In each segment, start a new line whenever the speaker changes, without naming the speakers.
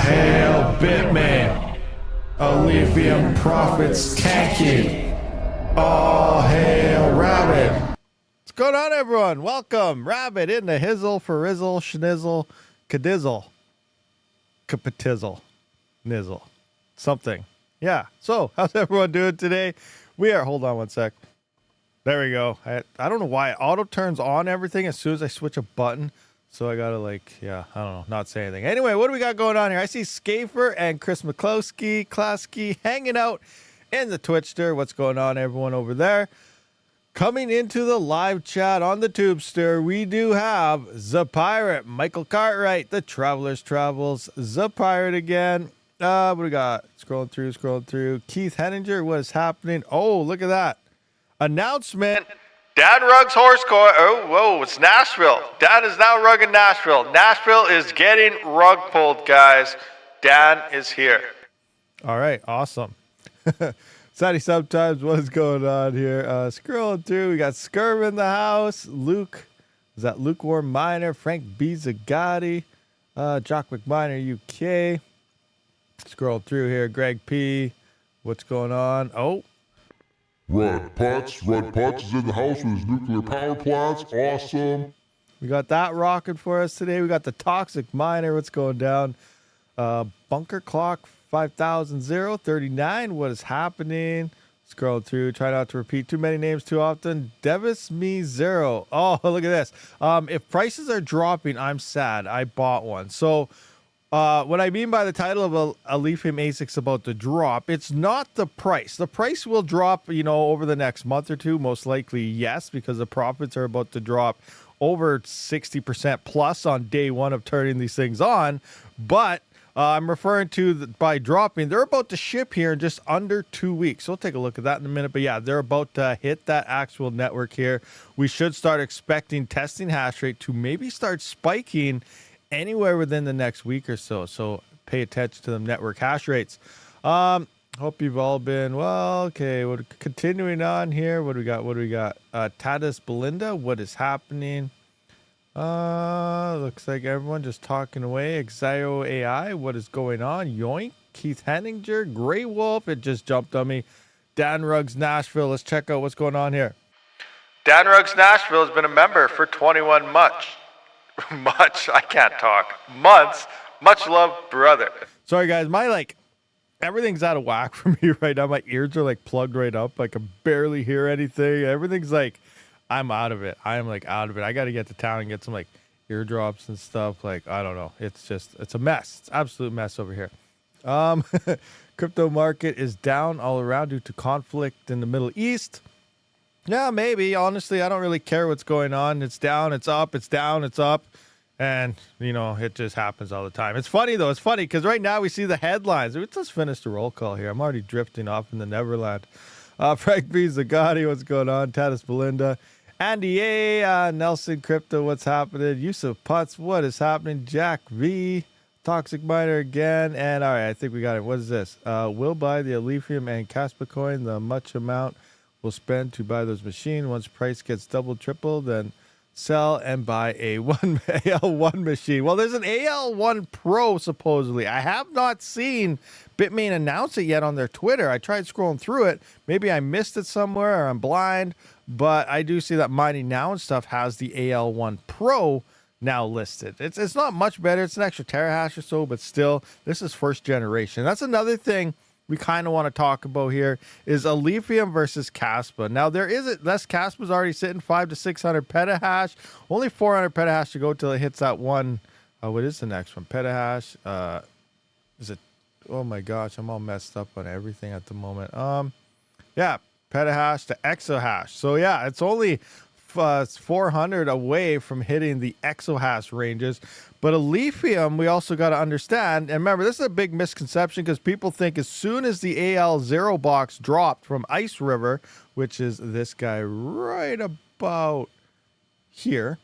hail Bitmain. Alephium profits tanking. All hail Rabid.
What's going on, everyone? Welcome. Rabid in the hizzle, for rizzle, schnizzle, cadizzle, capitizzle, nizzle, something. Yeah. So, how's everyone doing today? We are, hold on one sec. There we go. I don't know why it auto turns on everything as soon as I switch a button. So I gotta I don't know, not say anything. Anyway, what do we got going on here? I see Schaefer and Chris McCloskey, Klasky hanging out in the Twitchster. What's going on, everyone over there? Coming into the live chat on the Tubester, we do have the Pirate, Michael Cartwright, the Traveler's Travels, the Pirate again. What do we got? Scrolling through. Keith Henninger, what is happening? Oh, look at that. Announcement. Dan rugs horse coin. Oh, whoa, it's Nashville. Dan is now rugging Nashville. Nashville is getting rug pulled, guys. Dan is here. All right, awesome. Saddy sometimes, what is going on here? Scrolling through, we got Skirv in the house. Luke, is that Lukewarm Miner? Frank B. Zagatti. Jock McMiner, UK. Scroll through here. Greg P. What's going on? Oh.
Rud Putz is in the house with his nuclear power plants. Awesome.
We got that rocking for us today. We got the Toxic Miner. What's going down? Bunker Clock 5039. What is happening? Scroll through. Try not to repeat too many names too often. Devis Me Zero. Oh, look at this. If prices are dropping, I'm sad. I bought one. So what I mean by the title of a Alephium ASIC's about to drop, it's not the price. The price will drop, over the next month or two, most likely, yes, because the profits are about to drop over 60% plus on day one of turning these things on. But I'm referring to by dropping, they're about to ship here in just under 2 weeks. We'll take a look at that in a minute. But yeah, they're about to hit that actual network here. We should start expecting testing hash rate to maybe start spiking anywhere within the next week or so. So pay attention to the network hash rates. Hope you've all been well. Okay, we're continuing on here. What do we got? Tadas Belinda, what is happening? Looks like everyone just talking away. Exio AI, what is going on? Yoink. Keith Henninger, Grey Wolf, it just jumped on me. Dan Ruggs Nashville, let's check out what's going on here. Dan Ruggs Nashville has been a member for 21 months. I can't talk. Months. Much love, brother. Sorry, guys. Everything's out of whack for me right now. My ears are plugged right up. I can barely hear anything. Everything's I'm out of it. I am out of it. I got to get to town and get some eardrops and stuff. I don't know. It's a mess. It's an absolute mess over here. Crypto market is down all around due to conflict in the Middle East. Yeah, maybe. Honestly, I don't really care what's going on. It's down, it's up, it's down, it's up. And, it just happens all the time. It's funny, though. It's funny because right now we see the headlines. Let's finish the roll call here. I'm already drifting off in the Neverland. Frank B. Zagatti, what's going on? Tadas Belinda. Andy A. Nelson Crypto, what's happening? Yusuf Putz, what is happening? Jack V. Toxic Miner again. And, all right, I think we got it. What is this? We'll buy the Alephium and Kaspa coin, the much amount we'll spend to buy those machines. Once price gets double, triple, then sell and buy a AL1 machine. Well, there's an AL1 Pro, supposedly. I have not seen Bitmain announce it yet on their Twitter. I tried scrolling through it. Maybe I missed it somewhere or I'm blind, but I do see that Mining Now and stuff has the AL1 Pro now listed. It's not much better. It's an extra terahash or so, but still, this is first generation. That's another thing we kind of want to talk about here is Alephium versus Kaspa. Now, Kaspa's already sitting 500 to 600 petahash. Only 400 petahash to go till it hits that one. What is the next one? Petahash. Is it? Oh my gosh, I'm all messed up on everything at the moment. Yeah, petahash to exahash. So yeah, it's only 400 away from hitting the exahash ranges. But Alephium, we also got to understand, and remember, this is a big misconception because people think as soon as the AL0 box dropped from Ice River, which is this guy right about here,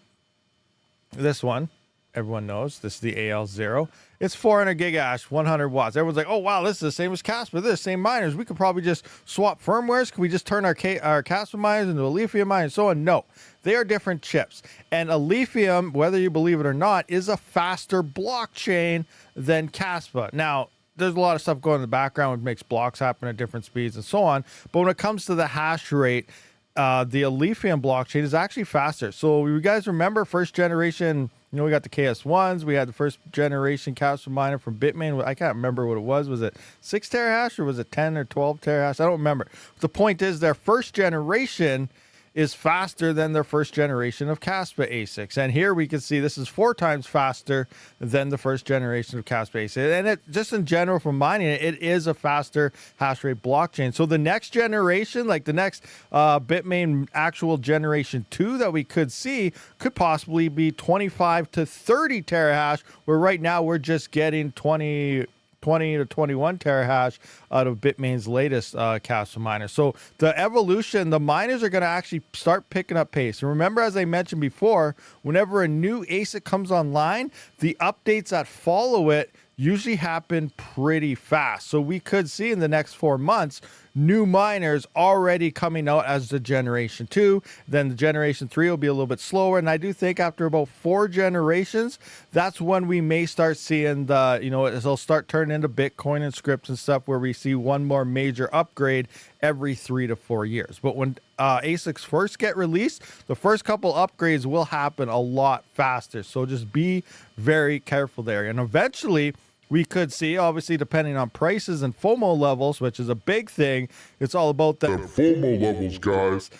this one, everyone knows this is the AL0. It's 400 gigahash, 100 watts. Everyone's like, oh, wow, this is the same as Kaspa. This is the same miners. We could probably just swap firmwares. Can we just turn our Kaspa miners into Alephium miners and so on? No, they are different chips. And Alephium, whether you believe it or not, is a faster blockchain than Kaspa. Now, there's a lot of stuff going in the background which makes blocks happen at different speeds and so on. But when it comes to the hash rate, the Alephium blockchain is actually faster. So you guys remember first generation, you know, we got the KS1s, we had the first generation Kaspa miner from Bitmain. I can't remember what it was. Was it 6 terahash or was it 10 or 12 terahash? I don't remember. The point is their first generation is faster than their first generation of Kaspa ASICs. And here we can see this is 4 times faster than the first generation of Kaspa ASICs. And it just in general for mining, it is a faster hash rate blockchain. So the next generation, like the next Bitmain actual generation 2 that we could see could possibly be 25 to 30 terahash, where right now we're just getting 20 to 21 terahash out of Bitmain's latest Kaspa miner. So the evolution, the miners are going to actually start picking up pace. And remember, as I mentioned before, whenever a new ASIC comes online, the updates that follow it usually happen pretty fast. So we could see in the next 4 months, new miners already coming out as the generation 2. Then the generation 3 will be a little bit slower. And I do think after about 4 generations, that's when we may start seeing the, you know, it'll start turning into Bitcoin and scripts and stuff where we see one more major upgrade every 3 to 4 years. But when ASICs first get released, the first couple upgrades will happen a lot faster. So just be very careful there. And eventually, we could see, obviously, depending on prices and FOMO levels, which is a big thing. It's all about the
FOMO levels, guys.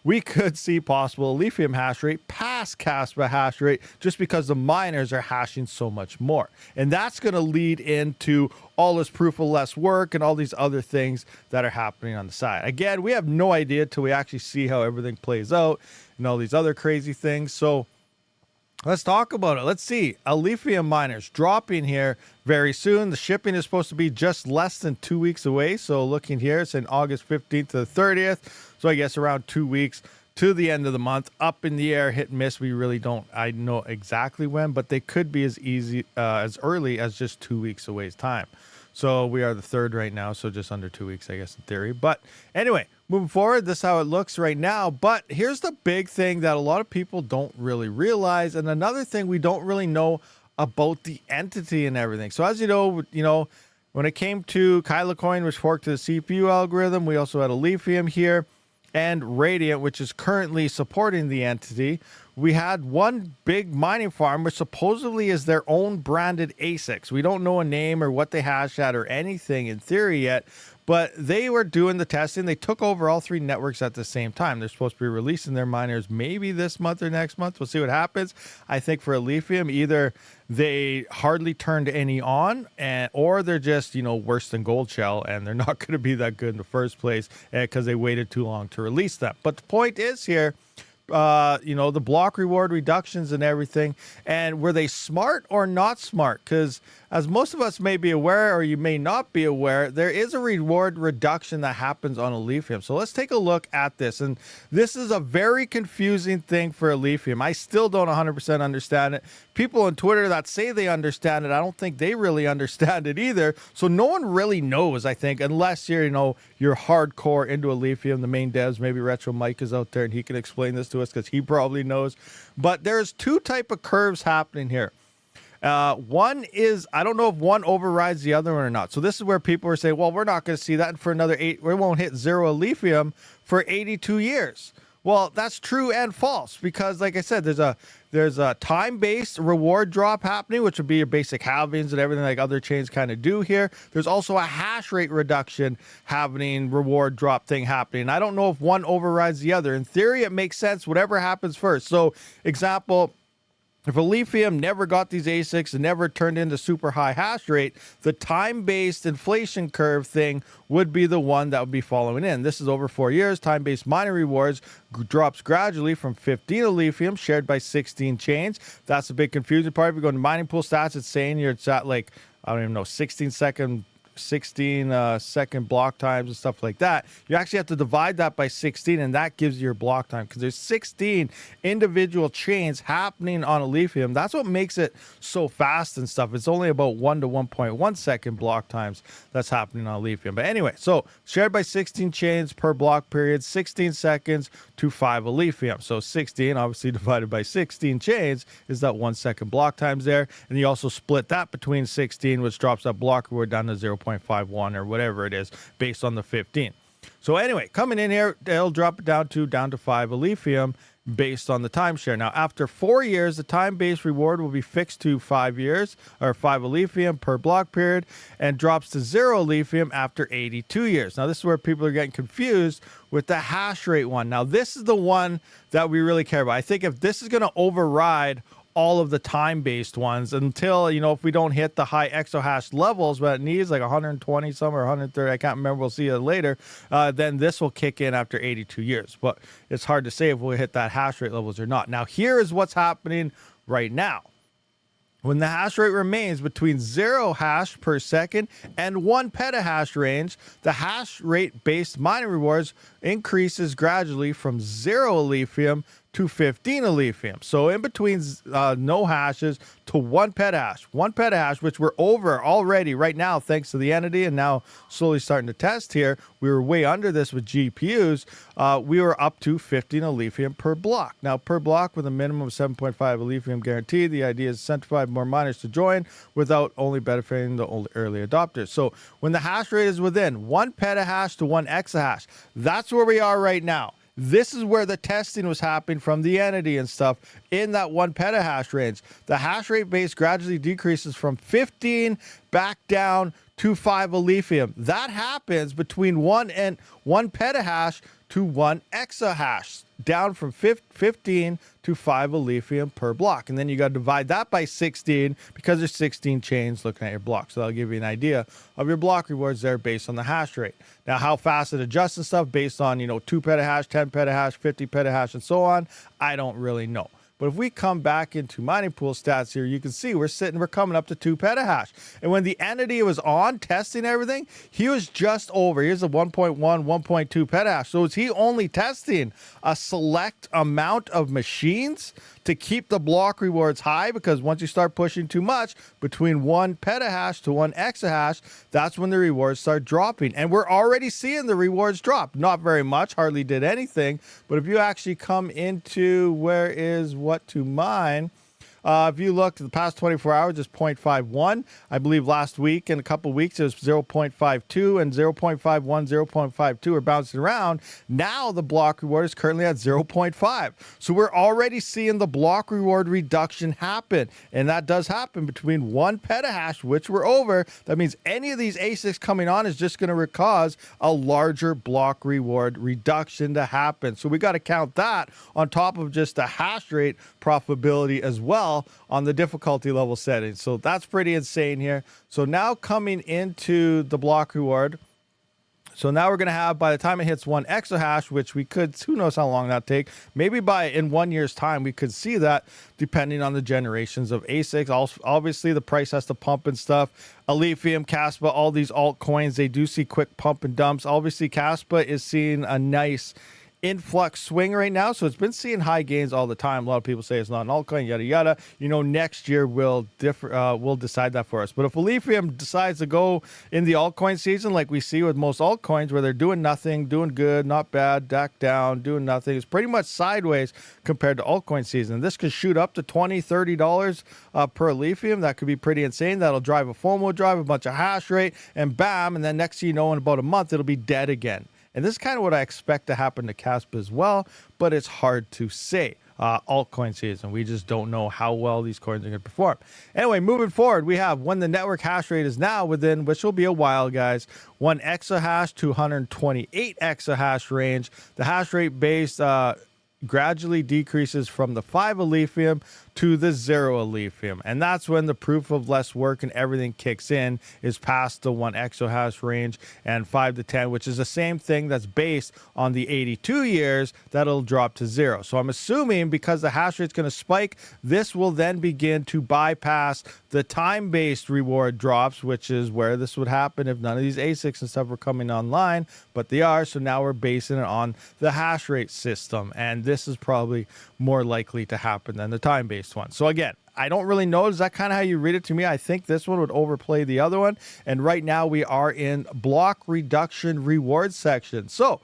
We could see possible Alephium hash rate past Kaspa hash rate just because the miners are hashing so much more. And that's going to lead into all this proof of less work and all these other things that are happening on the side. Again, we have no idea till we actually see how everything plays out and all these other crazy things. So let's talk about it. Let's see. Alephium miners dropping here very soon. The shipping is supposed to be just less than 2 weeks away. So looking here, it's in August 15th to the 30th. So I guess around 2 weeks to the end of the month. Up in the air, hit and miss. We really don't, I know exactly when, but they could be as easy, as early as just 2 weeks away's time. So we are the 3rd right now. So just under 2 weeks, I guess, in theory. But anyway, moving forward, this is how it looks right now. But here's the big thing that a lot of people don't really realize. And another thing we don't really know about the entity and everything. So as you know, when it came to Kyla Coin, which forked to the CPU algorithm, we also had Alephium here and Radiant, which is currently supporting the entity. We had one big mining farm, which supposedly is their own branded ASICs. We don't know a name or what they hash at or anything in theory yet, but they were doing the testing. They took over all 3 networks at the same time. They're supposed to be releasing their miners maybe this month or next month. We'll see what happens. I think for Alephium, either they hardly turned any on, or they're just, worse than Gold Shell, and they're not going to be that good in the first place because they waited too long to release them. But the point is here, the block reward reductions and everything, and were they smart or not smart? Because as most of us may be aware, or you may not be aware, there is a reward reduction that happens on Alephium. So let's take a look at this. And this is a very confusing thing for Alephium. I still don't 100% understand it. People on Twitter that say they understand it, I don't think they really understand it either. So no one really knows, I think, unless you're, you're hardcore into Alephium. The main devs, maybe Retro Mike is out there and he can explain this to us because he probably knows. But there's 2 type of curves happening here. One is, I don't know if one overrides the other one or not. So this is where people are saying, well, we're not going to see that for another 8. We won't hit 0 Alephium for 82 years. Well, that's true and false because, like I said, there's a time-based reward drop happening, which would be your basic halvings and everything like other chains kind of do here. There's also a hash rate reduction happening, reward drop thing happening. I don't know if one overrides the other. In theory, it makes sense, whatever happens first. So, example, if Alephium never got these ASICs and never turned into super high hash rate, the time-based inflation curve thing would be the one that would be following in. This is over 4 years. Time-based mining rewards drops gradually from 15 Alephium shared by 16 chains. That's a big confusing part. If you go to mining pool stats, it's saying it's at like, I don't even know, 16 16-second block times and stuff like that. You actually have to divide that by 16, and that gives you your block time, because there's 16 individual chains happening on Alephium. That's what makes it so fast and stuff. It's only about 1 to 1.1 second block times that's happening on Alephium. But anyway, so shared by 16 chains per block period, 16 seconds to 5 Alephium. So 16 obviously divided by 16 chains is that 1 second block times there. And you also split that between 16, which drops that block reward down to 0.51 or whatever it is based on the 15. So anyway, coming in here, they'll drop it down to 5 Alephium based on the timeshare. Now, after 4 years, the time-based reward will be fixed to 5 years, or 5 Alephium per block period, and drops to 0 Alephium after 82 years. Now, this is where people are getting confused with the hash rate one. Now, this is the one that we really care about. I think if this is going to override all of the time-based ones until, you know, if we don't hit the high exahash levels, but it needs like 120 some or 130, I can't remember, we'll see it later, then this will kick in after 82 years. But it's hard to say if we'll hit that hash rate levels or not. Now, here is what's happening right now. When the hash rate remains between 0 hash per second and 1 petahash range, the hash rate based mining rewards increases gradually from 0 Alephium to 15 Alephium. So in between no hashes to 1 petahash. 1 petahash, which we're over already right now thanks to the entity, and now slowly starting to test here. We were way under this with GPUs. We were up to 15 Alephium per block. Now, per block with a minimum of 7.5 Alephium guaranteed. The idea is to incentivize more miners to join without only benefiting the early adopters. So when the hash rate is within 1 petahash to 1 exahash, that's where we are right now. This is where the testing was happening from the entity and stuff in that 1 petahash range. The hash rate base gradually decreases from 15 back down to 5 Alephium. That happens between 1 petahash to 1 exahash, down from 15 to 5 Alephium per block. And then you got to divide that by 16 because there's 16 chains looking at your block. So that'll give you an idea of your block rewards there based on the hash rate. Now, how fast it adjusts and stuff based on, 2 petahash, 10 petahash, 50 petahash, and so on, I don't really know. But if we come back into mining pool stats here, you can see we're coming up to 2 petahash. And when the entity was on testing everything, he was just over. Here's a 1.1, 1.2 petahash. So is he only testing a select amount of machines to keep the block rewards high? Because once you start pushing too much, between 1 petahash to 1 exahash, that's when the rewards start dropping. And we're already seeing the rewards drop. Not very much, hardly did anything. But if you actually come into where is what to mine, if you look at the past 24 hours, it's 0.51. I believe last week and a couple of weeks it was 0.52 and 0.51, 0.52 are bouncing around. Now the block reward is currently at 0.5. So we're already seeing the block reward reduction happen. And that does happen between 1 petahash, which we're over. That means any of these ASICs coming on is just going to cause a larger block reward reduction to happen. So we got to count that on top of just the hash rate profitability as well on the difficulty level settings. So that's pretty insane here. So now coming into the block reward, so now we're going to have, by the time it hits 1 exahash, which we could, who knows how long that take, maybe in 1 year's time, we could see that depending on the generations of ASICs. Also, obviously, the price has to pump and stuff. Alephium, Kaspa, all these altcoins, they do see quick pump and dumps. Obviously, Kaspa is seeing a nice influx swing right now, so it's been seeing high gains all the time. A lot of people say it's not an altcoin, yada yada. Next year will decide that for us. But if Alephium decides to go in the altcoin season, like we see with most altcoins, where they're doing nothing, doing good, not bad, back down, doing nothing, it's pretty much sideways compared to altcoin season. This could shoot up to $20-$30 per Alephium. That could be pretty insane. That'll drive a FOMO drive, a bunch of hash rate, and bam, and then next thing you know, in about a month, it'll be dead again. And this is kind of what I expect to happen to Kaspa as well, but it's hard to say. Altcoin season, we just don't know how well these coins are going to perform. Anyway, moving forward, we have when the network hash rate is now within, which will be a while, guys, 1 exahash to 128 exahash range. The hash rate base gradually decreases from the 5 Alephium to the 0 Alephium. And that's when the proof of less work and everything kicks in, is past the 1 exahash range and 5 to 10, which is the same thing that's based on the 82 years, that'll drop to 0. So I'm assuming because the hash rate's going to spike, this will then begin to bypass the time-based reward drops, which is where this would happen if none of these ASICs and stuff were coming online, but they are. So now we're basing it on the hash rate system, and this is probably more likely to happen than the time-based one. So again, I don't really know. Is that kind of how you read it to me? I think this one would overplay the other one. And right now we are in block reduction reward section. So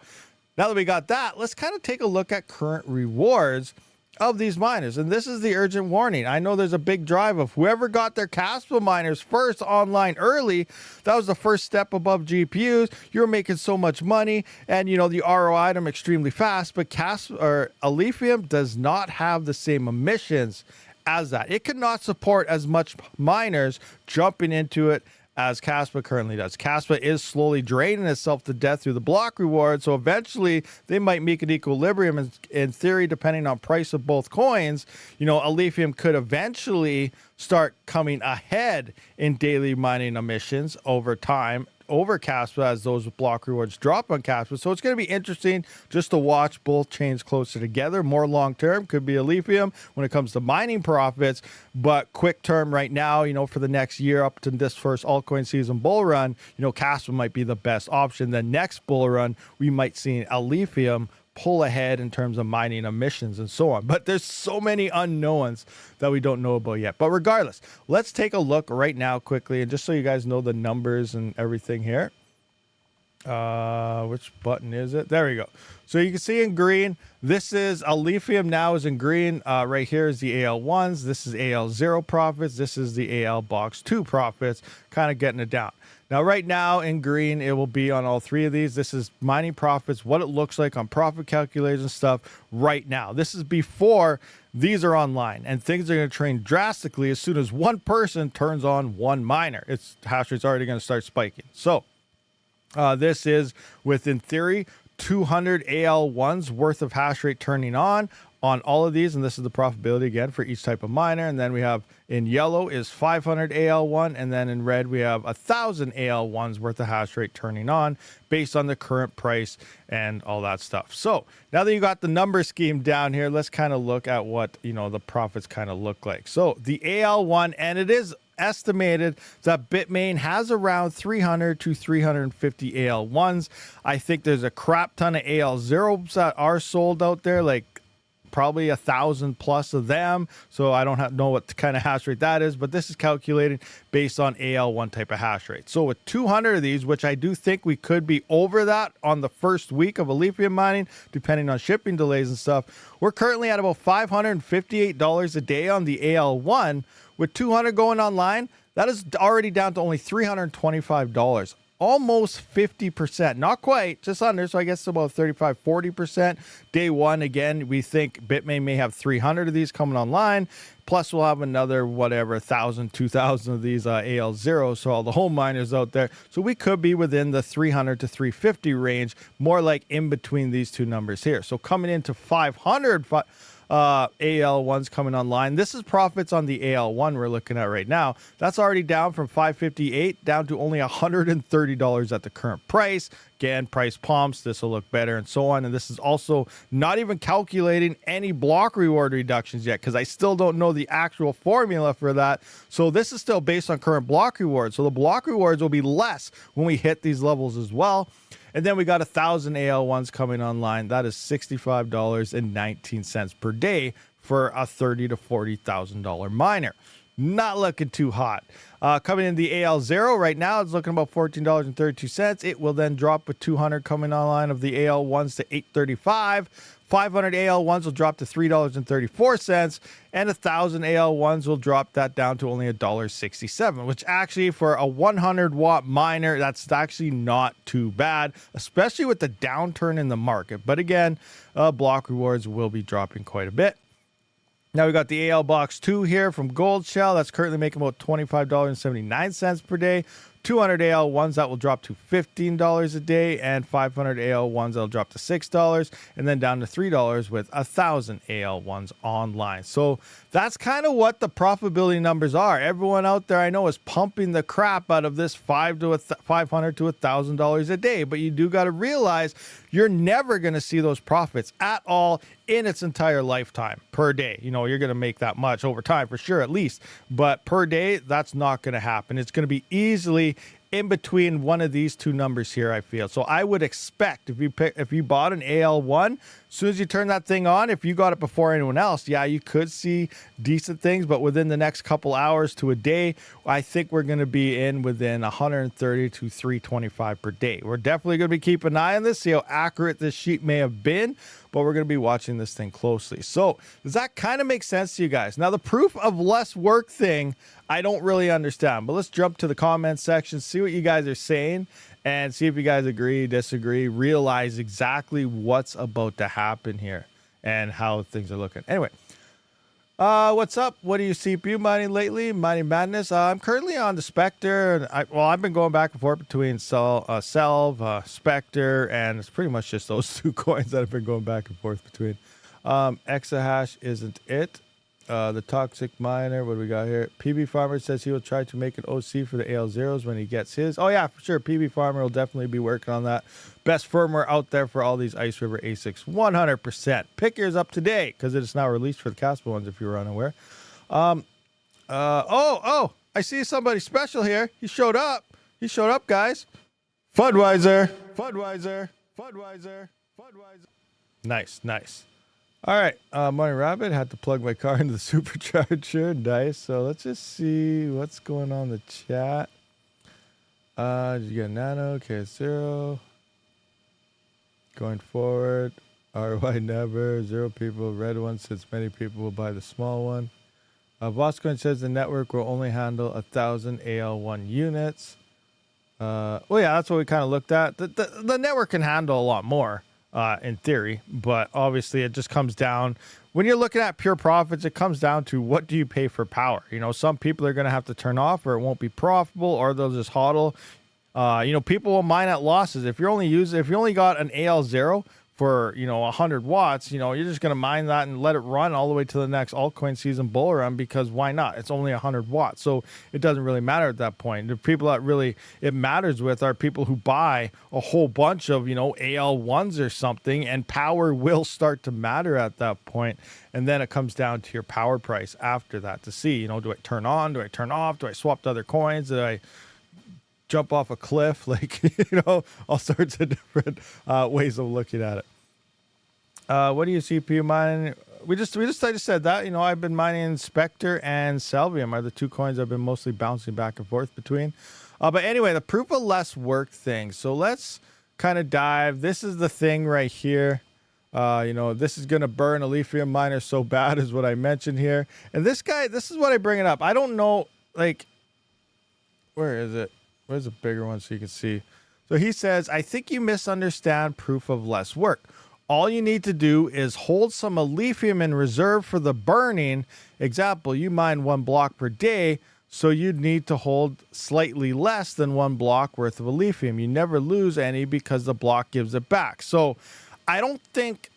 now that we got that, let's kind of take a look at current rewards of these miners. And this is the urgent warning. I know there's a big drive of whoever got their Kaspa miners first online early. That was the first step above GPUs. You're making so much money, and you know the ROI them extremely fast. But Kaspa or Alephium does not have the same emissions as that. It could not support as much miners jumping into it as Kaspa currently does. Kaspa is slowly draining itself to death through the block reward, so eventually they might make an equilibrium. In theory, depending on price of both coins, you know, Alephium could eventually start coming ahead in daily mining emissions over time over Kaspa as those block rewards drop on Kaspa. So it's going to be interesting just to watch both chains closer together. More long term could be Alephium when it comes to mining profits, but quick term right now, you know, for the next year up to this first altcoin season bull run, you know, Kaspa might be the best option. The next bull run, we might see Alephium pull ahead in terms of mining emissions and so on. But there's so many unknowns that we don't know about yet. But regardless, let's take a look right now quickly, and just so you guys know the numbers and everything here. Which button is it? There we go. So you can see in green, this is Alephium now is in green. Right here is the AL1s. This is AL0 profits. This is the AL box 2 profits, kind of getting it down. Now, right now in green, it will be on all three of these. This is mining profits, what it looks like on profit calculators and stuff right now. This is before these are online, and things are going to change drastically as soon as one person turns on one miner. Its hash rate's already going to start spiking. So this is with, in theory, 200 AL1s worth of hash rate turning on all of these, and this is the profitability again for each type of miner. And then we have in yellow is 500 AL1, and then in red we have 1,000 AL1s worth of hash rate turning on based on the current price and all that stuff. So now that you got the number scheme down here, let's kind of look at what, you know, the profits kind of look like. So the AL1, and it is estimated that Bitmain has around 300 to 350 AL1s. I think there's a crap ton of AL0s that are sold out there, like probably 1,000 plus of them. So I don't know what kind of hash rate that is, but this is calculated based on AL1 type of hash rate. So with 200 of these, which I do think we could be over that on the first week of Alephium mining, depending on shipping delays and stuff, we're currently at about $558 a day on the AL1. With 200 going online, that is already down to only $325. Almost 50%, not quite, just under. So I guess about 35-40%. Day one, again, we think Bitmain may have 300 of these coming online. Plus, we'll have another, whatever, 1,000, 2,000 of these AL0s, so all the home miners out there. So we could be within the 300 to 350 range, more like in between these two numbers here. So coming into 500 AL1s coming online. This is profits on the AL1 we're looking at right now. That's already down from $558 down to only $130 at the current price. Again, price pumps, this will look better and so on. And this is also not even calculating any block reward reductions yet, because I still don't know the actual formula for that. So this is still based on current block rewards. So the block rewards will be less when we hit these levels as well. And then we got 1,000 AL1s coming online. That is $65.19 per day for a $30,000 to $40,000 miner. Not looking too hot. Coming in the AL0 right now, it's looking about $14.32. It will then drop with 200 coming online of the AL1s to $8.35. 500 AL1s will drop to $3.34, and 1,000 AL1s will drop that down to only $1.67, which actually for a 100-watt miner, that's actually not too bad, especially with the downturn in the market. But again, block rewards will be dropping quite a bit. Now we got the AL box 2 here from Gold Shell. That's currently making about $25.79 per day. 200 AL1s, that will drop to $15 a day, and 500 AL1s, that'll drop to $6, and then down to $3 with 1,000 AL1s online. So that's kind of what the profitability numbers are. Everyone out there I know is pumping the crap out of this $500 to $1,000 a day, but you do got to realize you're never going to see those profits at all in its entire lifetime per day. You know, you're going to make that much over time for sure, at least, but per day, that's not going to happen. It's going to be easily in between one of these two numbers here, I feel. So I would expect if you bought an AL1, as soon as you turn that thing on, if you got it before anyone else, yeah, you could see decent things, but within the next couple hours to a day, I think we're going to be within 130 to 325 per day. We're definitely going to be keeping an eye on this, see how accurate this sheet may have been, but we're going to be watching this thing closely. So does that kind of make sense to you guys? Now, the proof of less work thing, I don't really understand, but let's jump to the comment section, see what you guys are saying, and see if you guys agree, disagree, realize exactly what's about to happen here and how things are looking. Anyway, what's up? What are you CPU mining lately? Mining Madness. I'm currently on the Spectre. I've been going back and forth between Selv, Spectre, and it's pretty much just those two coins that I've been going back and forth between. Exahash isn't it. The Toxic Miner, what do we got here? PB Farmer says he will try to make an OC for the AL0s when he gets his. Oh yeah, for sure. PB Farmer will definitely be working on that. Best firmware out there for all these Ice River ASICs, 100%. Pick yours up today because it is now released for the Kaspa ones if you were unaware. I see somebody special here. He showed up. He showed up, guys. Fudweiser. Nice. All right, Money Rabid had to plug my car into the supercharger. Nice. So let's just see what's going on in the chat. Did you get Nano? KS0. Going forward. RY never. 0 people. Red one since many people will buy the small one. Boscoin says the network will only handle 1,000 AL1 units. Yeah, that's what we kind of looked at. The network can handle a lot more. In theory, but obviously it just comes down when you're looking at pure profits, it comes down to what do you pay for power? You know, some people are going to have to turn off or it won't be profitable or they'll just hodl. People will mine at losses. If you only got an AL0 for, 100 watts, you're just going to mine that and let it run all the way to the next altcoin season bull run because why not? It's only 100 watts. So it doesn't really matter at that point. The people that really it matters with are people who buy a whole bunch of, AL1s or something, and power will start to matter at that point. And then it comes down to your power price after that to see, do I turn on? Do I turn off? Do I swap to other coins? Do I jump off a cliff? All sorts of different ways of looking at it. What do you CPU mining? I just said that, I've been mining Spectre and Selvium are the two coins I've been mostly bouncing back and forth between. But anyway, the proof of less work thing. So let's kind of dive. This is the thing right here. This is going to burn Alephium miners so bad is what I mentioned here. And this is what I bring it up. I don't know, where is it? Where's a bigger one so you can see? So he says, I think you misunderstand proof of less work. All you need to do is hold some Alephium in reserve for the burning. Example, you mine 1 block per day, so you'd need to hold slightly less than 1 block worth of Alephium. You never lose any because the block gives it back. So I don't think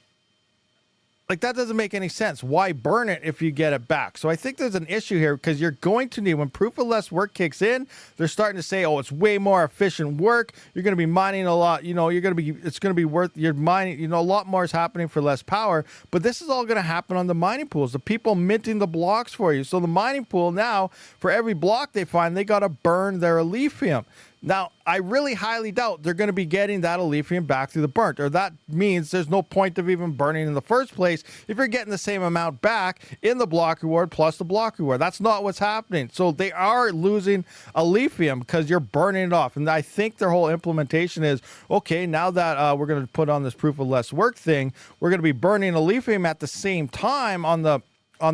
that doesn't make any sense. Why burn it if you get it back? So I think there's an issue here because you're going to need, when proof of less work kicks in, they're starting to say, oh, it's way more efficient work. You're going to be mining a lot. It's going to be worth, you're mining, a lot more is happening for less power. But this is all going to happen on the mining pools, the people minting the blocks for you. So the mining pool now, for every block they find, they got to burn their Alephium. Now, I really highly doubt they're going to be getting that Alephium back through the burnt, or that means there's no point of even burning in the first place if you're getting the same amount back in the block reward plus the block reward. That's not what's happening. So they are losing Alephium because you're burning it off. And I think their whole implementation is, okay, now that we're going to put on this proof of less work thing, we're going to be burning Alephium at the same time on the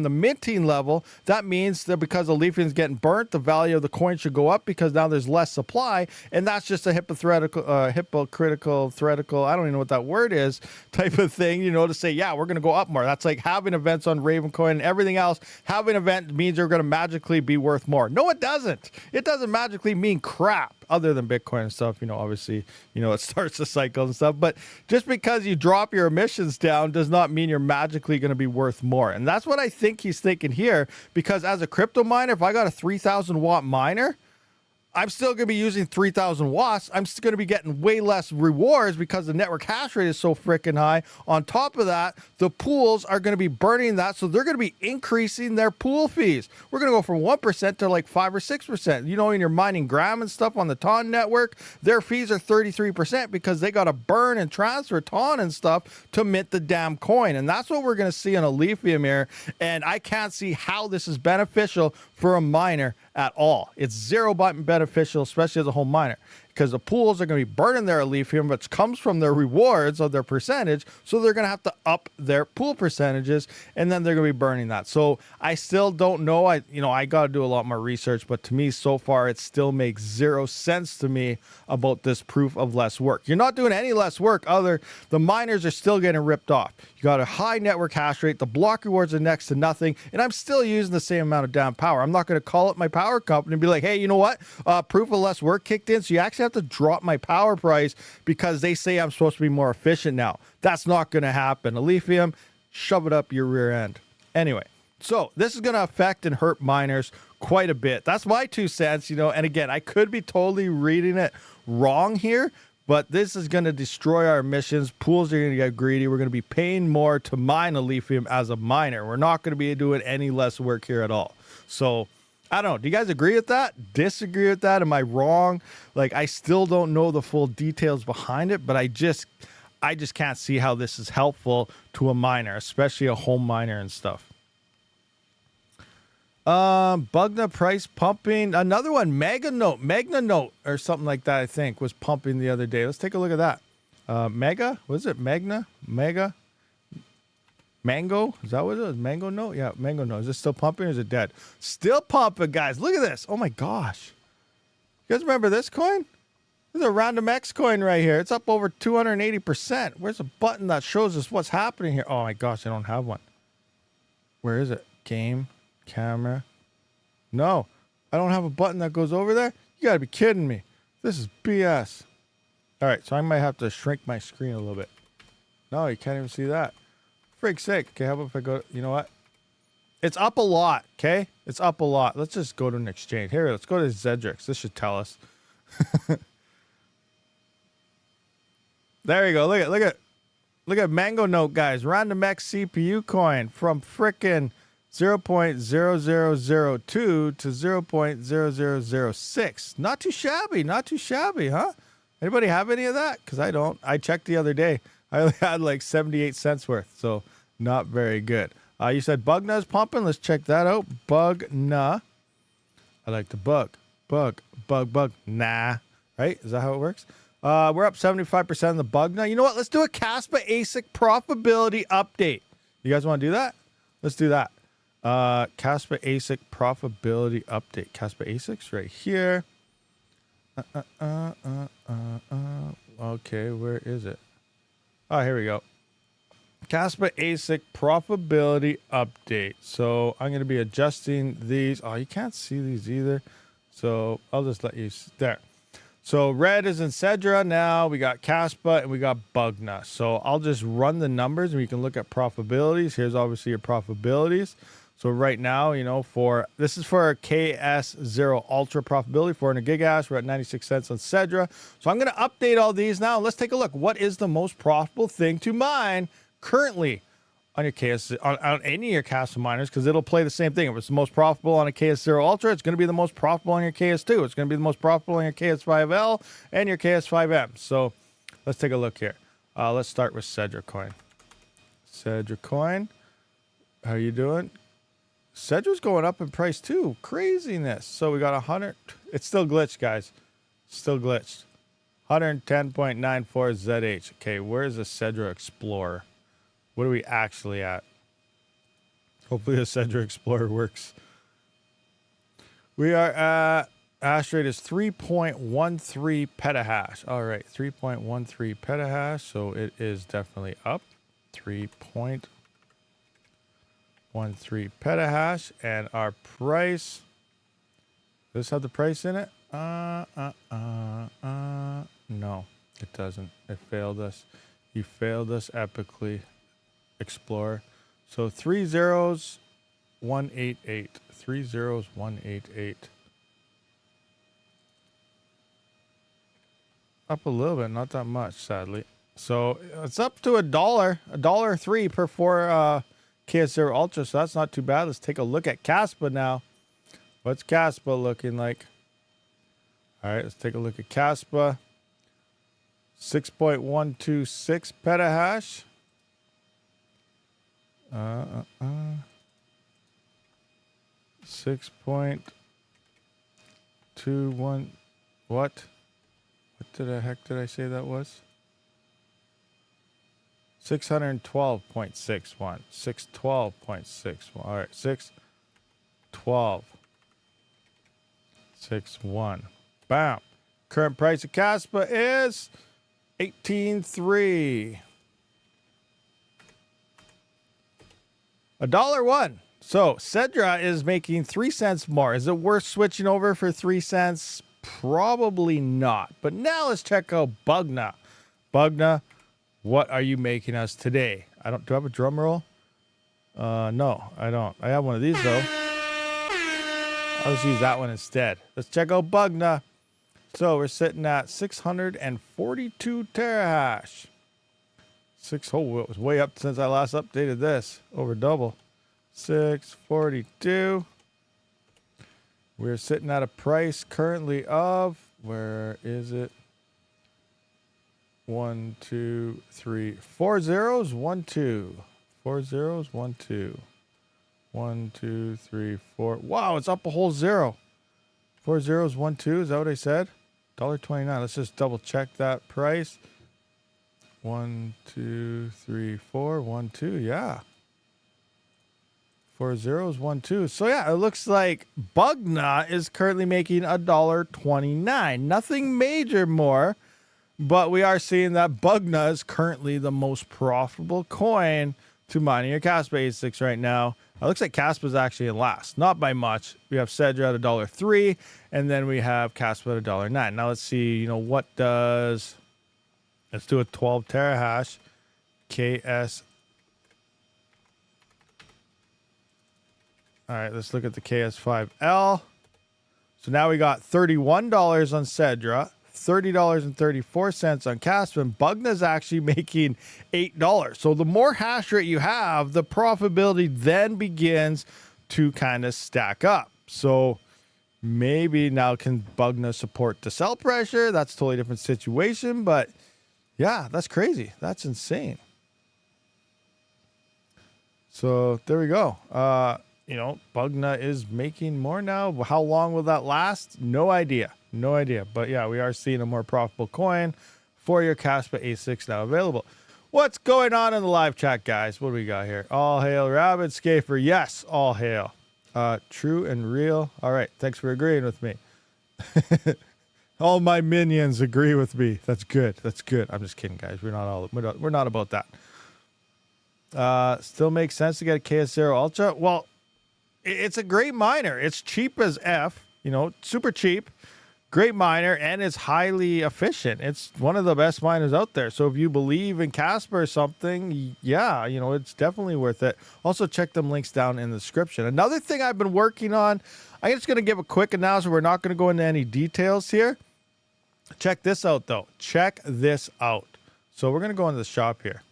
minting level. That means that because Alephium is getting burnt, the value of the coin should go up because now there's less supply, and that's just a hypocritical, I don't even know what that word is, type of thing, to say, yeah, we're going to go up more. That's like having events on Ravencoin and everything else. Having an event means they're going to magically be worth more. No, it doesn't. It doesn't magically mean crap. other than Bitcoin and stuff, obviously, it starts the cycle and stuff. But just because you drop your emissions down does not mean you're magically going to be worth more. And that's what I think he's thinking here, because as a crypto miner, if I got a 3,000 watt miner, I'm still going to be using 3,000 watts. I'm still going to be getting way less rewards because the network hash rate is so freaking high. On top of that, the pools are going to be burning that, so they're going to be increasing their pool fees. We're going to go from 1% to like 5 or 6%. When you're mining gram and stuff on the TON network, their fees are 33% because they got to burn and transfer TON and stuff to mint the damn coin. And that's what we're going to see on Alephium here. And I can't see how this is beneficial for a miner at all. It's zero beneficial, especially as a home miner, because the pools are going to be burning their Alephium, which comes from their rewards of their percentage. So they're going to have to up their pool percentages, and then they're going to be burning that. So I still don't know. I got to do a lot more research, but to me, so far, it still makes zero sense to me about this proof of less work. You're not doing any less work. The miners are still getting ripped off. You got a high network hash rate. The block rewards are next to nothing, and I'm still using the same amount of damn power. I'm not going to call up my power company and be like, hey, you know what? Proof of less work kicked in, so you actually have to drop my power price because they say I'm supposed to be more efficient now. That's not going to happen. Alephium, shove it up your rear end. Anyway, so this is going to affect and hurt miners quite a bit. That's my 2 cents, and again, I could be totally reading it wrong here, but this is going to destroy our emissions. Pools are going to get greedy. We're going to be paying more to mine Alephium as a miner. We're not going to be doing any less work here at all. So I don't know. Do you guys agree with that? Disagree with that? Am I wrong? I still don't know the full details behind it, but I just can't see how this is helpful to a miner, especially a home miner and stuff. Bugna price pumping. Another one, Magna Note or something like that, I think, was pumping the other day. Let's take a look at that. Mega? Was it Magna? Mega? Mango? Is that what it is? Mango Note? Yeah, Mango Note. Is it still pumping or is it dead? Still pumping, guys. Look at this. Oh my gosh. You guys remember this coin? This is a Random X coin right here. It's up over 280%. Where's the button that shows us what's happening here? Oh my gosh, I don't have one. Where is it? Game, camera. No, I don't have a button that goes over there. You gotta be kidding me. This is BS. All right, so I might have to shrink my screen a little bit. No, you can't even see that. Freak's sake. Okay, how about if I go, you know what? It's up a lot, okay? It's up a lot. Let's just go to an exchange. Here, let's go to Zedrix. This should tell us. There you go. Look at Mango Note, guys. Random X CPU coin from frickin' 0.0002 to 0.0006. Not too shabby, huh? Anybody have any of that? Because I don't. I checked the other day. I only had like 78 cents worth, so not very good. You said Bugna's pumping. Let's check that out. Bugna. I like the bug. Nah. Right? Is that how it works? We're up 75% on the Bugna. You know what? Let's do a Kaspa ASIC profitability update. You guys want to do that? Let's do that. Kaspa ASIC profitability update. Kaspa ASICs right here. Okay, where is it? Oh, here we go. Kaspa ASIC profitability update. So I'm going to be adjusting these. Oh, you can't see these either. So I'll just let you there. So red is in Cedra now. We got Kaspa and we got Bugna. So I'll just run the numbers and we can look at profitabilities. Here's obviously your profitabilities. So right now, this is for our KS0 Ultra profitability, 400 gigahash. We're at 96 cents on Cedra. So I'm going to update all these now. Let's take a look. What is the most profitable thing to mine currently on your on any of your Kaspa miners? Because it'll play the same thing. If it's the most profitable on a KS0 Ultra, it's going to be the most profitable on your KS2. It's going to be the most profitable on your KS5L and your KS5M. So let's take a look here. Let's start with Cedra Coin. Cedra Coin. How you doing? Cedra's going up in price too. Craziness. So we got 100. It's still glitched, guys. Still glitched. 110.94 ZH. Okay, where's the Cedra Explorer? What are we actually at? Hopefully the Cedra Explorer works. We are at, hash rate is 3.13 petahash. All right, 3.13 petahash. So it is definitely up. 3.13 petahash. And our price, does this have the price in it? No, it doesn't. It failed us. You failed us epically, Explorer. So 3 zeros, 188. 3 zeros, 188. Up a little bit, not that much, sadly. So it's up to $1.03 per 4 KS0 Ultra. So that's not too bad. Let's take a look at Kaspa now. What's Kaspa looking like? All right, let's take a look at Kaspa. 6.126 petahash. 6.21. What the heck did I say that was? 612.61. 612.61. All right, 612.61. Bam. Current price of Kaspa is 18.3. $1.01. So Cedra is making 3 cents more. Is it worth switching over for 3 cents? Probably not. But now let's check out Bugna. Bugna, what are you making us today? Do I have a drum roll? No, I don't. I have one of these though. I'll just use that one instead. Let's check out Bugna. So we're sitting at 642 terahash. It was way up since I last updated this. Over double. 642. We're sitting at a price currently of, where is it? 1, 2, 3, 4 zeros, 1, 2. 4 zeros, 1, 2. 1, 2, 3, 4. Wow, it's up a whole zero. 4 zeros, 1, 2. Is that what I said? $1.29. Let's just double check that price. 1, 2, 3, 4. 1, 2. Yeah. 4 zeros, 1, 2. So yeah, it looks like Bugna is currently making $1.29. Nothing major more, but we are seeing that Bugna is currently the most profitable coin to mining your Kaspa ASICs right now. It looks like Kaspa is actually in last, not by much. We have Cedra at $1.03, and then we have Kaspa at $1.09. Now let's see, what does, let's do a 12 terahash KS. All right, let's look at the KS5L. So now we got $31 on Cedra, $30.34 on Kaspa, and Bugna's actually making $8. So the more hash rate you have, the profitability then begins to kind of stack up. So maybe now can Bugna support the sell pressure? That's a totally different situation, but yeah, that's crazy. That's insane. So there we go. Bugna is making more now. How long will that last? No idea. No idea. But yeah, we are seeing a more profitable coin for your Kaspa ASICs now available. What's going on in the live chat, guys? What do we got here? All hail Rabid Scafer. Yes, all hail. True and real. All right. Thanks for agreeing with me. All my minions agree with me. That's good. That's good. I'm just kidding, guys. We're not about that. Still makes sense to get a KS0 Ultra. Well, it's a great miner. It's cheap as F, super cheap, great miner, and it's highly efficient. It's one of the best miners out there. So if you believe in Kaspa or something, yeah, it's definitely worth it. Also, check them links down in the description. Another thing I've been working on, I'm just going to give a quick announcement. We're not going to go into any details here. Check this out, though. Check this out. So we're going to go into the shop here.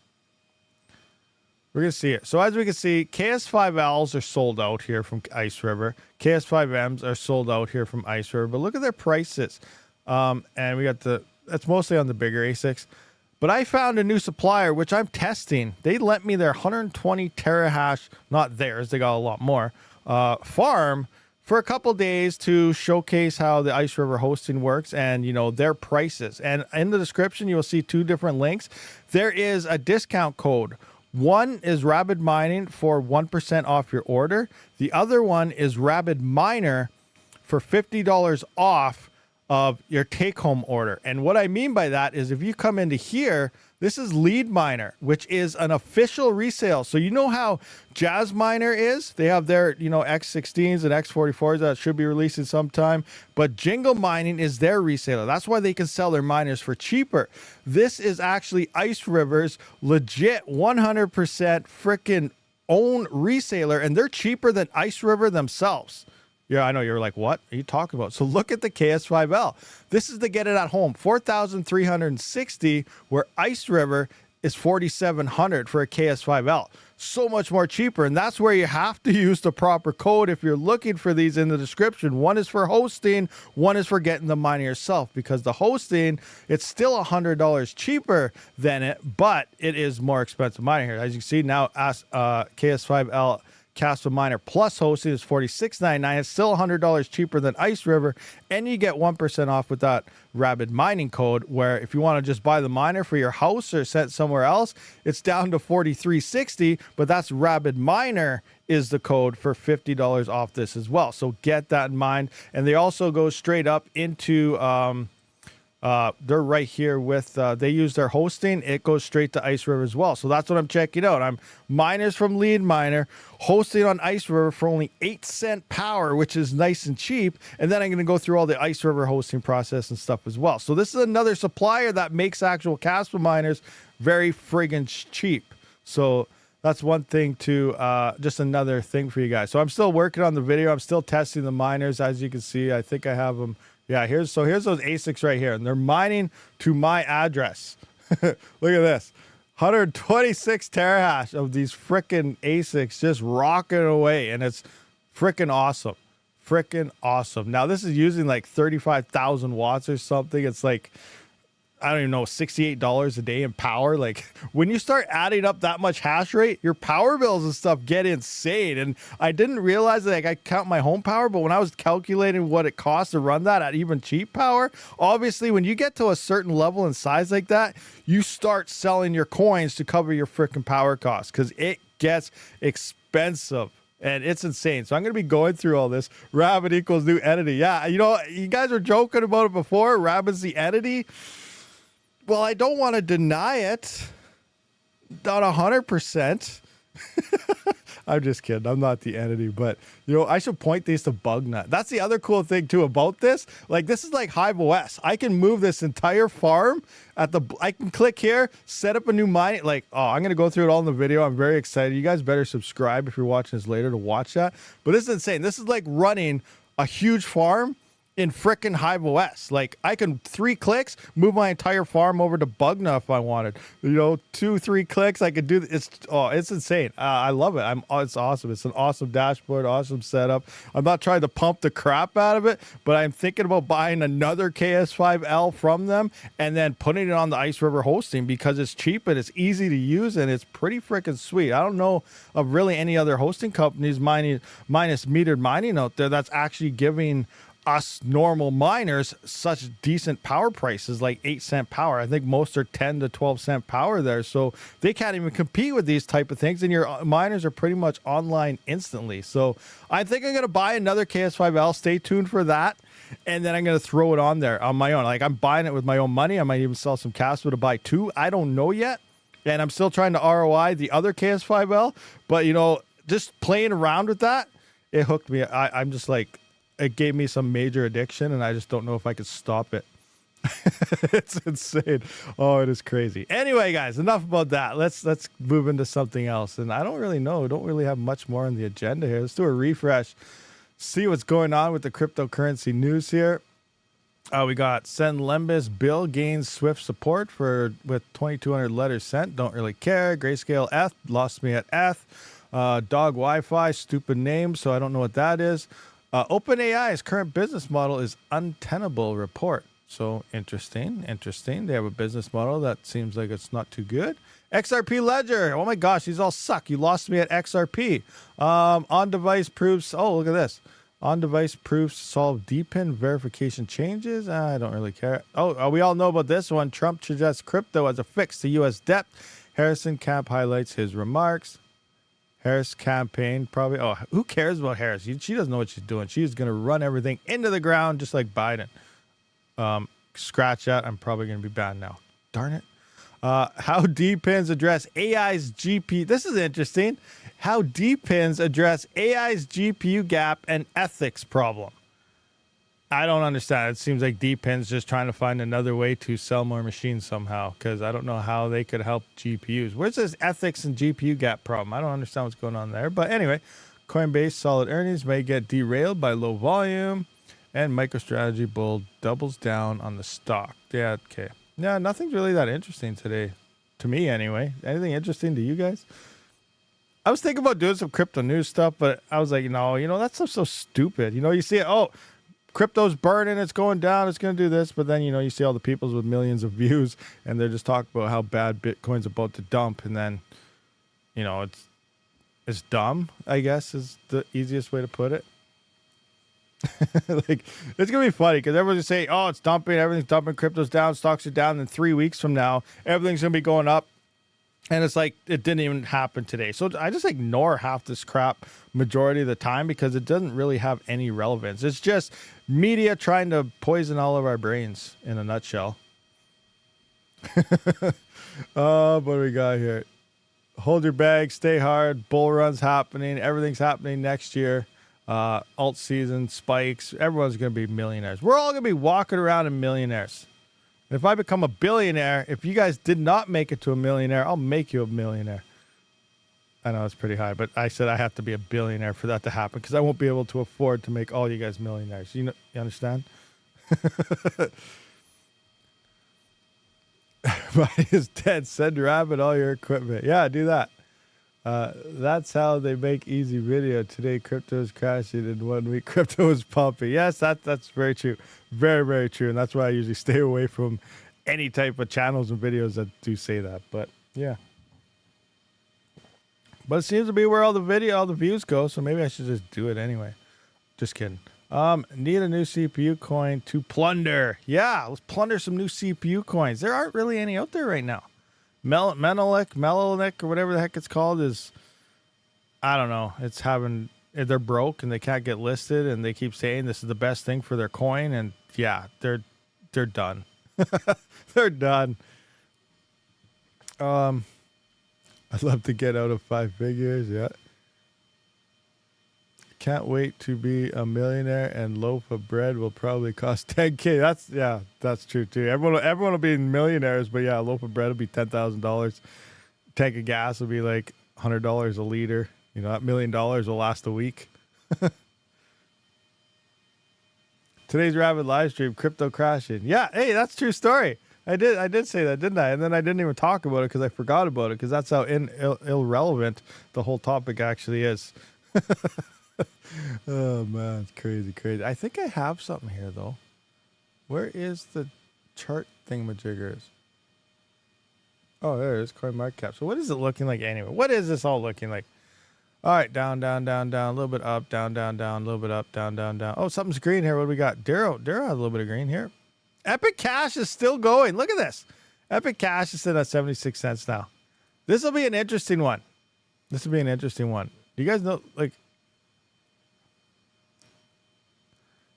We're going to see it. So as we can see, KS5Ls are sold out here from Ice River. KS5Ms are sold out here from Ice River. But look at their prices. And we got that's mostly on the bigger ASICs. But I found a new supplier, which I'm testing. They lent me their 120 terahash, not theirs, they got a lot more, farm for a couple days to showcase how the Ice River hosting works and, their prices. And in the description, you will see 2 different links. There is a discount code. One is Rabid Mining for 1% off your order. The other one is Rabid Miner for $50 off of your take-home order. And what I mean by that is if you come into here, This is Lead Miner, which is an official resale. So you know how Jazz Miner is? They have their, X16s and X44s that should be releasing sometime. But Jingle Mining is their reseller. That's why they can sell their miners for cheaper. This is actually Ice River's legit 100% freaking own reseller, and they're cheaper than Ice River themselves. Yeah, I know. You're like, what are you talking about? So look at the KS5L. This is the get it at home, 4,360, where Ice River is 4,700 for a KS5L. So much more cheaper. And that's where you have to use the proper code if you're looking for these in the description. One is for hosting, one is for getting the miner yourself, because the hosting, it's still $100 cheaper than it, but it is more expensive mining here. As you can see now, KS5L Kaspa Miner plus hosting is $46.99. It's still $100 cheaper than Ice River, and you get 1% off with that Rabid mining code, where if you want to just buy the miner for your house or set somewhere else, it's down to $43.60, but that's Rabid Miner is the code for $50 off this as well. So get that in mind. And they also go straight up into they're right here with they use their hosting. It goes straight to Ice River as well. So that's what I'm checking out. I'm miners from Lead Miner, hosting on Ice River for only 8-cent power, which is nice and cheap. And then I'm going to go through all the Ice River hosting process and stuff as well. So this is another supplier that makes actual Kaspa miners very friggin' cheap. So that's one thing to just another thing for you guys. So I'm still working on the video. I'm still testing the miners. As you can see, I think I have them. Yeah, here's those ASICs right here, and they're mining to my address. Look at this. 126 terahash of these freaking ASICs just rocking away, and it's freaking awesome. Freaking awesome. Now, this is using like 35,000 watts or something. It's like, I don't even know, $68 a day in power. Like, when you start adding up that much hash rate, your power bills and stuff get insane. And I didn't realize that, like, I count my home power, but when I was calculating what it costs to run that at even cheap power, obviously when you get to a certain level and size like that, you start selling your coins to cover your freaking power costs, because it gets expensive. And it's insane. So I'm going to be going through all this. Rabid equals new entity. Yeah, you guys were joking about it before. Rabid's the entity. Well, I don't want to deny it. Not 100%. I'm just kidding. I'm not the entity, but I should point these to Bugnut. That's the other cool thing too about this. Like, this is like Hive OS. I can move this entire farm I can click here, set up a new mine. Like, I'm going to go through it all in the video. I'm very excited. You guys better subscribe if you're watching this later to watch that. But this is insane. This is like running a huge farm in frickin' Hive OS. Like, I can 3 clicks move my entire farm over to Bugna if I wanted. 2-3 clicks, I could do it's insane. I love it. It's awesome. It's an awesome dashboard, awesome setup. I'm not trying to pump the crap out of it, but I'm thinking about buying another KS5L from them and then putting it on the Ice River hosting, because it's cheap and it's easy to use and it's pretty freaking sweet. I don't know of really any other hosting companies minus metered mining out there that's actually giving us normal miners such decent power prices, like 8-cent power. I think most are 10 to 12-cent power there, so they can't even compete with these type of things, and your miners are pretty much online instantly. So I think I'm going to buy another KS5L. Stay tuned for that, and then I'm going to throw it on there on my own. Like, I'm buying it with my own money. I might even sell some Kaspa to buy 2. I don't know yet, and I'm still trying to ROI the other KS5L, but just playing around with that, it hooked me. I'm just like, it gave me some major addiction, and I just don't know if I could stop it. It's insane. Oh, it is crazy. Anyway, guys, enough about that. Let's move into something else. And I don't really know. Don't really have much more on the agenda here. Let's do a refresh. See what's going on with the cryptocurrency news here. We got Send Lembus bill gains Swift support with 2,200 letters sent. Don't really care. Grayscale Eth lost me at Eth. Dog Wi-Fi, stupid name, so I don't know what that is. OpenAI's current business model is untenable report. So interesting. They have a business model that seems like it's not too good. XRP Ledger. Oh my gosh, these all suck. You lost me at XRP. On-device proofs. Oh, look at this. On-device proofs solve DPIN verification changes. I don't really care. Oh, we all know about this one. Trump suggests crypto as a fix to U.S. debt. Harrison Camp highlights his remarks. Harris campaign probably. Oh, who cares about Harris? She doesn't know what she's doing. She's going to run everything into the ground just like Biden. Scratch that. I'm probably going to be banned now. Darn it. How D-pins address AI's GPU. This is interesting. How D-pins address AI's GPU gap and ethics problem. I don't understand. It seems like D-pins just trying to find another way to sell more machines somehow, because I don't know how they could help GPUs. Where's this ethics and GPU gap problem? I don't understand what's going on there. But anyway, Coinbase solid earnings may get derailed by low volume, and MicroStrategy bull doubles down on the stock. Yeah, okay. Yeah, nothing's really that interesting today, to me anyway. Anything interesting to you guys? I was thinking about doing some crypto news stuff, but I was like, no, that stuff's so stupid. You see it, oh, crypto's burning, it's going down, it's going to do this. But then, you see all the peoples with millions of views, and they're just talking about how bad Bitcoin's about to dump. And then, it's dumb, I guess, is the easiest way to put it. Like, it's going to be funny because everyone's going to say, oh, it's dumping, everything's dumping, crypto's down, stocks are down. And 3 weeks from now, everything's going to be going up. And it's like, it didn't even happen today. So I just ignore half this crap majority of the time because it doesn't really have any relevance. It's just media trying to poison all of our brains in a nutshell. What do we got here? Hold your bag, stay hard, bull run's happening, everything's happening next year. Alt season, spikes, everyone's going to be millionaires. We're all going to be walking around in millionaires. If I become a billionaire, if you guys did not make it to a millionaire, I'll make you a millionaire. I know it's pretty high, but I said I have to be a billionaire for that to happen because I won't be able to afford to make all you guys millionaires. You understand? Money is dead. Send Rabid all your equipment. Yeah, do that. That's how they make easy video. Today, crypto is crashing. In 1 week, crypto is pumping. Yes, that's very true. Very, very true. And that's why I usually stay away from any type of channels and videos that do say that. But yeah. But it seems to be where all the views go. So maybe I should just do it anyway. Just kidding. Need a new CPU coin to plunder. Yeah, let's plunder some new CPU coins. There aren't really any out there right now. Menelik, or whatever the heck it's called is, I don't know. They're broke and they can't get listed, and they keep saying this is the best thing for their coin, and yeah, they're done. They're done. I'd love to get out of 5 figures. Yeah. Can't wait to be a millionaire, and loaf of bread will probably cost 10K. That's true too. Everyone will be millionaires, but yeah, a loaf of bread will be $10,000. Tank of gas will be like $100 a liter. That $1 million will last a week. Today's Rabid live stream, crypto crashing. Yeah, hey, that's a true story. I did say that, didn't I? And then I didn't even talk about it because I forgot about it, because that's how irrelevant the whole topic actually is. Oh man, it's crazy. I think I have something here though. Where is the chart thingamajiggers? Oh, there it is, CoinMarketCap. So what is it looking like anyway? What is this all looking like? All right, down, a little bit up, down, a little bit up, down. Oh, something's green here. What do we got? Darrow has a little bit of green here. Epic Cash is still going. Look at this. Epic Cash is sitting at 76 cents now. This will be an interesting one. You guys know, like,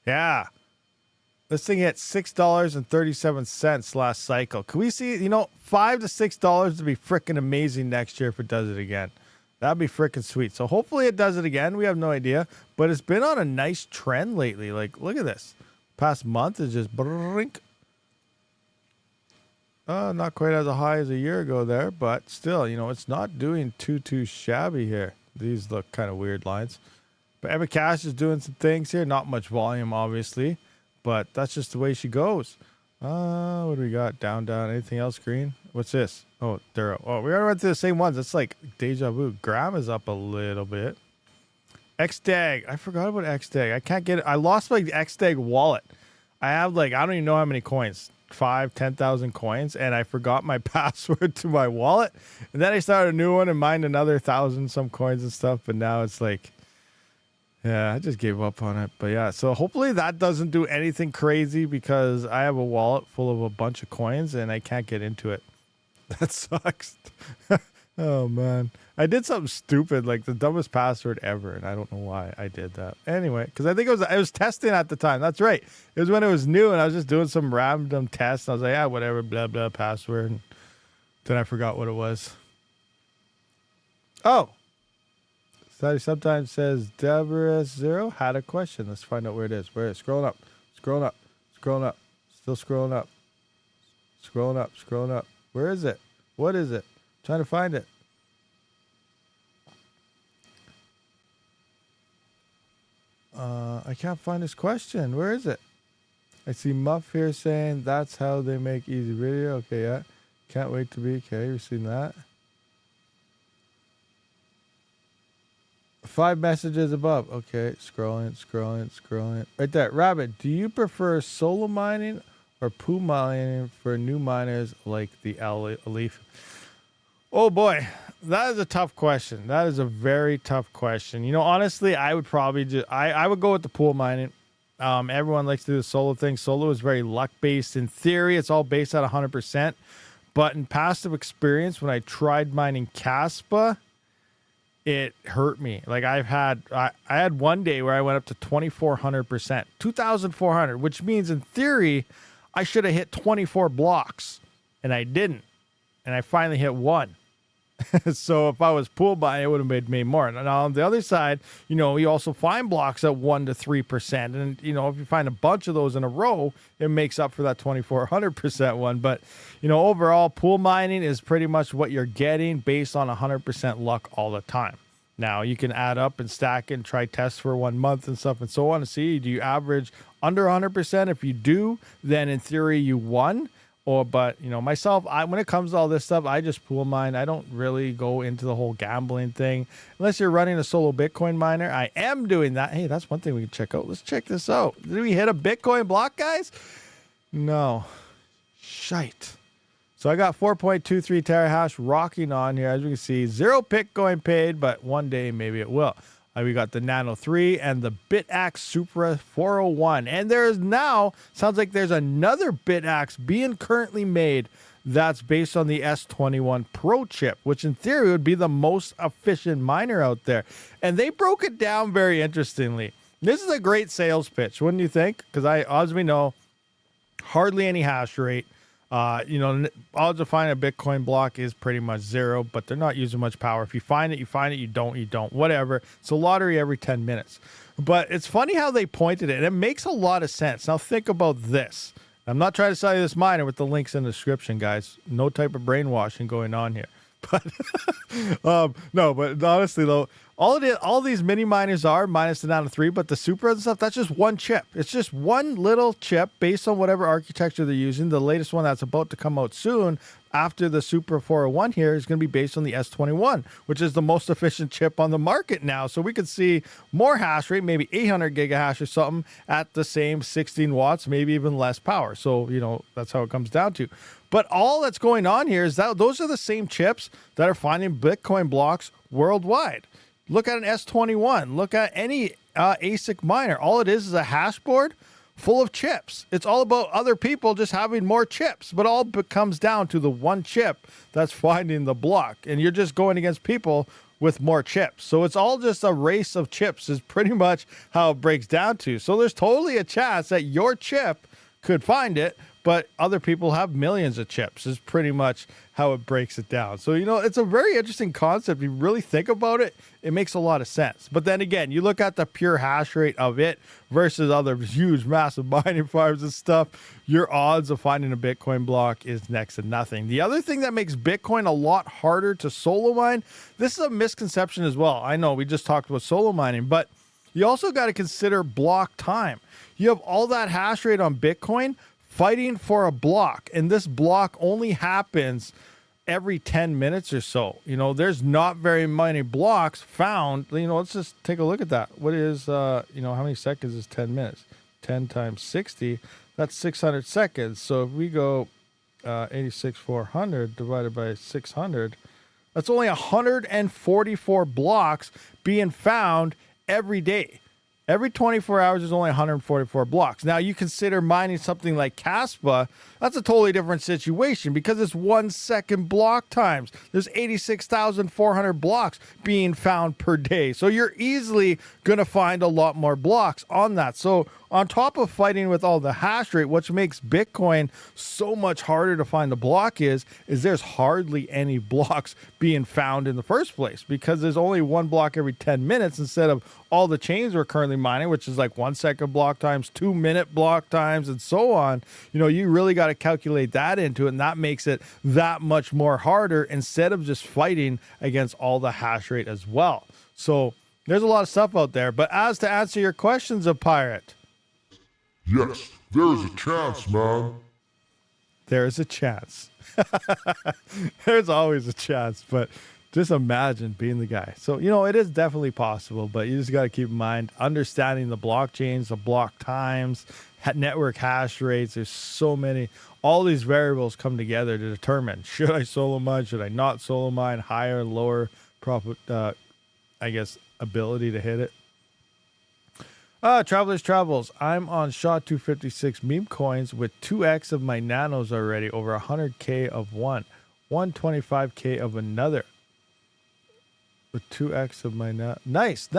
yeah. This thing hit $6.37 last cycle. Can we see, $5 to $6 to be freaking amazing next year if it does it again? That'd be freaking sweet. So hopefully it does it again. We have no idea, but it's been on a nice trend lately. Like, look at this. Past month is just brink. Not quite as high as a year ago there, but still, it's not doing too shabby here. These look kind of weird lines. But Epic Cash is doing some things here. Not much volume, obviously, but that's just the way she goes. What do we got? Down. Anything else green? What's this? Oh, Darrow. Oh, we already went through the same ones. It's like deja vu. Gram is up a little bit. XDAG. I forgot about XDAG. I can't get it. I lost my XDAG wallet. I have I don't even know how many coins. 10,000 coins, and I forgot my password to my wallet. And then I started a new one and mined another 1,000 some coins and stuff. But now it's like, yeah, I just gave up on it. But yeah, so hopefully that doesn't do anything crazy, because I have a wallet full of a bunch of coins and I can't get into it. That sucks. Oh man, I did something stupid, like the dumbest password ever, and I don't know why I did that. Anyway, because I think I was testing at the time. That's right. It was when it was new, and I was just doing some random test. I was like, yeah, whatever, blah blah password. And Then I forgot what it was. Oh. Study sometimes says Deborah Zero had a question. Let's find out where it is. Where is it? Scrolling up. Scrolling up. Scrolling up. Still scrolling up. Scrolling up. Scrolling up. Where is it? What is it? I'm trying to find it. I can't find his question. Where is it? I see Muff here saying that's how they make easy video. Okay, yeah. Can't wait to be. Okay, you've seen that. 5 messages above. Okay, scrolling. Right there. Rabid, do you prefer solo mining or pool mining for new miners like the Alephium? Oh boy, that is a tough question. That is a very tough question. You know, honestly, I would probably just I would go with the pool mining. Everyone likes to do the solo thing. Solo is very luck based. In theory, it's all based at 100%. But in passive experience, when I tried mining Kaspa, it hurt me. Like I had one day where I went up to 2,400%, 2,400, which means in theory, I should have hit 24 blocks, and I didn't. And I finally hit 1. So if I was pool buying, it would have made more. And on the other side, you know, you also find blocks at 1 to 3%. And, you know, if you find a bunch of those in a row, it makes up for that 2,400% one. But, you know, overall, pool mining is pretty much what you're getting based on 100% luck all the time. Now, you can add up and stack and try tests for 1 month and stuff and so on to see, do you average under 100%? If you do, then in theory, you won. But, you know, myself, when it comes to all this stuff, I just pool mine. I don't really go into the whole gambling thing. Unless you're running a solo Bitcoin miner. I am doing that. Hey, that's one thing we can check out. Let's check this out. Did we hit a Bitcoin block, guys? No. Shite. So I got 4.23 terahash rocking on here. As you can see, 0 Bitcoin paid, but one day maybe it will. We got the Nano 3 and the BitAxe Supra 401. And there's now, sounds like there's another BitAxe being currently made that's based on the S21 Pro chip, which in theory would be the most efficient miner out there. And they broke it down very interestingly. This is a great sales pitch, wouldn't you think? Because as we know, hardly any hash rate. You know, odds of finding a Bitcoin block is pretty much 0, but they're not using much power. If you find it, you find it. You don't, whatever. It's a lottery every 10 minutes. But it's funny how they pointed it, and it makes a lot of sense. Now think about this. I'm not trying to sell you this miner with the links in the description, guys. No type of brainwashing going on here. But no, but honestly though, all these mini miners are minus the Nano 3, but the Supra and stuff, that's just one chip. It's just one little chip based on whatever architecture they're using. The latest one that's about to come out soon after the Supra 401 here is going to be based on the S21, which is the most efficient chip on the market now. So we could see more hash rate, maybe 800 gigahash or something at the same 16 watts, maybe even less power. So, you know, that's how it comes down to. But all that's going on here is that those are the same chips that are finding Bitcoin blocks worldwide. Look at an S21. Look at any ASIC miner. All it is a hash board full of chips. It's all about other people just having more chips, but all comes down to the one chip that's finding the block. And you're just going against people with more chips. So it's all just a race of chips is pretty much how it breaks down to. So there's totally a chance that your chip could find it, but other people have millions of chips is pretty much how it breaks it down. So, you know, it's a very interesting concept. You really think about it, it makes a lot of sense. But then again, you look at the pure hash rate of it versus other huge, massive mining farms and stuff, your odds of finding a Bitcoin block is next to nothing. The other thing that makes Bitcoin a lot harder to solo mine, this is a misconception as well. I know we just talked about solo mining, but you also got to consider block time. You have all that hash rate on Bitcoin fighting for a block, and this block only happens every 10 minutes or so. You know, there's not very many blocks found. You know, let's just take a look at that. What is, you know, how many seconds is 10 minutes? 10 times 60, that's 600 seconds. So if we go 86,400 divided by 600, that's only 144 blocks being found every day. Every 24 hours, there's only 144 blocks. Now, you consider mining something like Kaspa, that's a totally different situation because it's 1 second block times. There's 86,400 blocks being found per day. So you're easily going to find a lot more blocks on that. So on top of fighting with all the hash rate, which makes Bitcoin so much harder to find the block is there's hardly any blocks being found in the first place because there's only one block every 10 minutes instead of all the chains we're currently mining, which is like 1 second block times, 2 minute block times, and so on. You know, you really got to calculate that into it, and that makes it that much more harder instead of just fighting against all the hash rate as well. So there's a lot of stuff out there. But as to answer your questions, of Pirate.
Yes, there is a chance, man.
There is a chance. There's always a chance, but just imagine being the guy. So, you know, it is definitely possible, but you just got to keep in mind understanding the blockchains, the block times, network hash rates. There's so many. All these variables come together to determine, should I solo mine, should I not solo mine, higher and lower profit, I guess, ability to hit it. Travelers Travels. I'm on SHA-256 meme coins with 2x of my nanos already, over 100k of one, 125k of another. With 2x of my nice,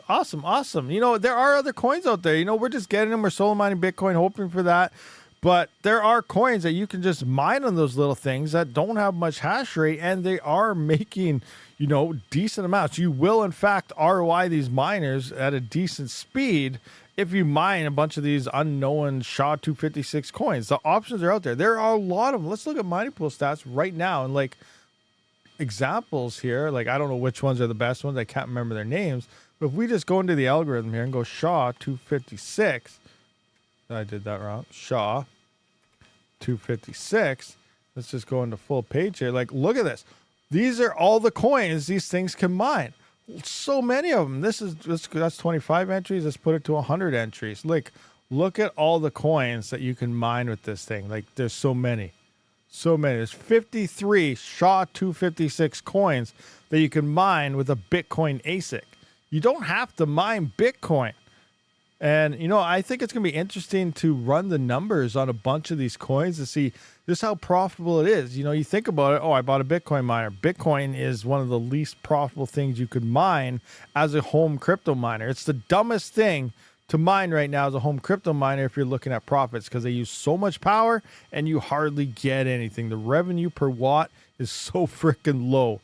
awesome. You know, there are other coins out there. You know, we're just getting them. We're solo mining Bitcoin, hoping for that. But there are coins that you can just mine on those little things that don't have much hash rate, and they are making, you know, decent amounts. You will, in fact, ROI these miners at a decent speed if you mine a bunch of these unknown SHA-256 coins. The options are out there. There are a lot of them. Let's look at mining pool stats right now and like examples here. Like, I don't know which ones are the best ones. I can't remember their names. But if we just go into the algorithm here and go SHA-256, I did that wrong. SHA-256. Let's just go into full page here. Like, look at this. These are all the coins these things can mine. So many of them. That's 25 entries. Let's put it to 100 entries. Like, look at all the coins that you can mine with this thing. Like, there's so many. So many. There's 53 SHA-256 coins that you can mine with a Bitcoin ASIC. You don't have to mine Bitcoin. And, you know, I think it's going to be interesting to run the numbers on a bunch of these coins to see just how profitable it is. You know, you think about it, oh, I bought a Bitcoin miner. Bitcoin is one of the least profitable things you could mine as a home crypto miner. It's the dumbest thing to mine right now as a home crypto miner if you're looking at profits because they use so much power and you hardly get anything. The revenue per watt is so freaking low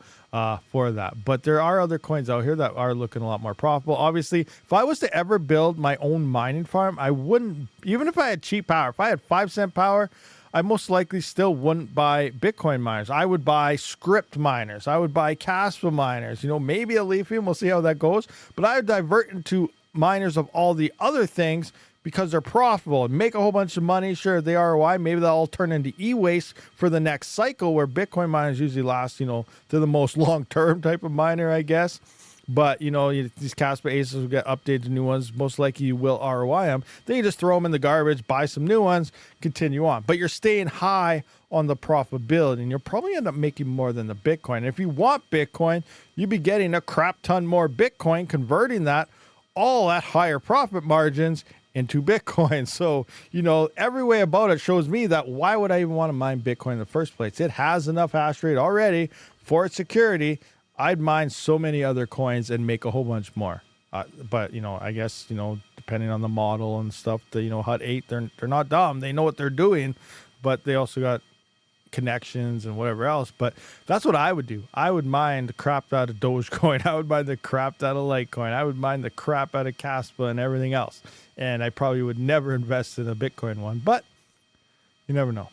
for that. But there are other coins out here that are looking a lot more profitable. Obviously, if I was to ever build my own mining farm, I wouldn't, even if I had cheap power, if I had 5-cent power, I most likely still wouldn't buy Bitcoin miners. I would buy script miners. I would buy Kaspa miners. You know, maybe Alephium. We'll see how that goes. But I would divert into miners of all the other things because they're profitable and make a whole bunch of money. Sure, they ROI. Maybe they'll all turn into e-waste for the next cycle where Bitcoin miners usually last, you know, to the most long-term type of miner, I guess. But, you know, these Kaspa ASICs will get updated to new ones. Most likely you will ROI them. Then you just throw them in the garbage, buy some new ones, continue on. But you're staying high on the profitability, and you'll probably end up making more than the Bitcoin. And if you want Bitcoin, you'd be getting a crap ton more Bitcoin, converting that all at higher profit margins into Bitcoin. So, you know, every way about it shows me that why would I even want to mine Bitcoin in the first place? It has enough hash rate already for its security. I'd mine so many other coins and make a whole bunch more. But, you know, I guess, you know, depending on the model and stuff, the, you know, Hut 8, they're not dumb. They know what they're doing, but they also got connections and whatever else. But that's what I would do. I would mine the crap out of Dogecoin. I would mine the crap out of Litecoin. I would mine the crap out of Kaspa and everything else. And I probably would never invest in a Bitcoin one, but you never know.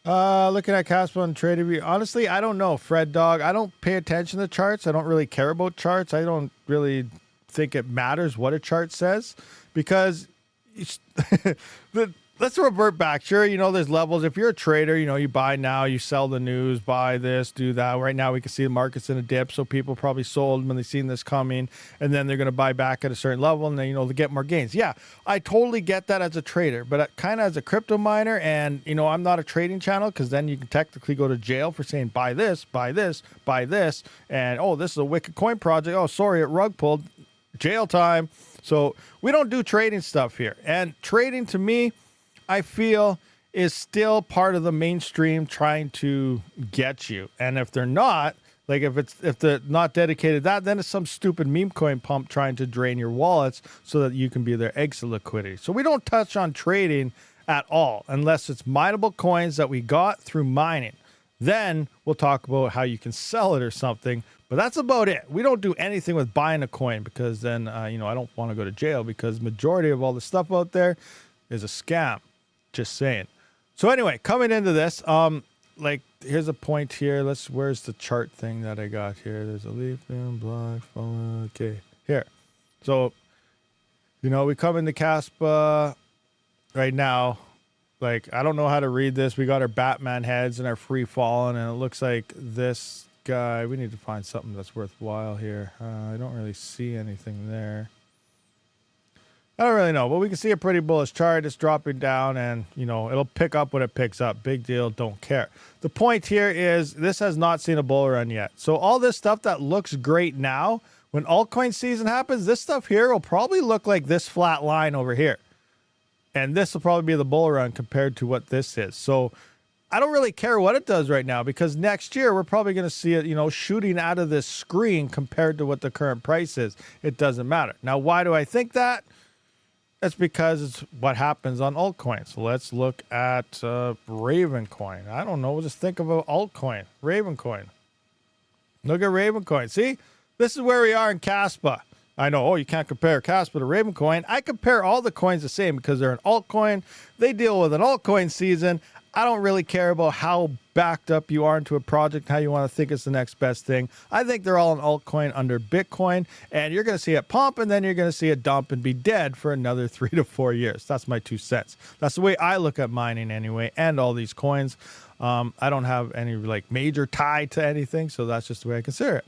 Looking at Kaspa and TradingView, honestly, I don't know, Fred Dog. I don't pay attention to charts. I don't really care about charts. I don't really think it matters what a chart says because let's revert back. Sure, you know, there's levels. If you're a trader, you know, you buy now, you sell the news, buy this, do that. Right now, we can see the market's in a dip, so people probably sold when they seen this coming, and then they're going to buy back at a certain level, and then, you know, they get more gains. Yeah, I totally get that as a trader, but kind of as a crypto miner, and, you know, I'm not a trading channel, because then you can technically go to jail for saying, buy this, buy this, buy this, and, oh, this is a wicked coin project. Oh, sorry, it rug pulled. Jail time. So we don't do trading stuff here. And trading, to me, I feel is still part of the mainstream trying to get you. And if they're not, like if they're not dedicated to that, then it's some stupid meme coin pump trying to drain your wallets so that you can be their exit liquidity. So we don't touch on trading at all unless it's mineable coins that we got through mining. Then we'll talk about how you can sell it or something. But that's about it. We don't do anything with buying a coin because then, you know, I don't want to go to jail because majority of all the stuff out there is a scam. Just saying. So anyway, coming into this, like here's a point here. Where's the chart thing that I got here? There's a Alephium, block, okay, here. So, you know, we come into Kaspa right now. Like, I don't know how to read this. We got our Batman heads and our free falling, and it looks like this guy, we need to find something that's worthwhile here. I don't really see anything there. I don't really know, but we can see a pretty bullish chart. It's dropping down, and, you know, it'll pick up when it picks up. Big deal, don't care. The point here is this has not seen a bull run yet. So all this stuff that looks great now, when altcoin season happens, this stuff here will probably look like this flat line over here. And this will probably be the bull run compared to what this is. So I don't really care what it does right now because next year we're probably going to see it, you know, shooting out of this screen compared to what the current price is. It doesn't matter. Now, why do I think that? That's because it's what happens on altcoins. So let's look at Raven coin. I don't know. We'll just think of an altcoin. Raven coin. Look at Raven coin. See, this is where we are in Kaspa. I know, oh, you can't compare Kaspa to Raven coin. I compare all the coins the same because they're an altcoin. They deal with an altcoin season. I don't really care about how backed up you are into a project, how you want to think it's the next best thing. I think they're all an altcoin under Bitcoin, and you're going to see it pump, and then you're going to see it dump and be dead for another 3 to 4 years. That's my 2 cents. That's the way I look at mining anyway, and all these coins. I don't have any like major tie to anything, so that's just the way I consider it.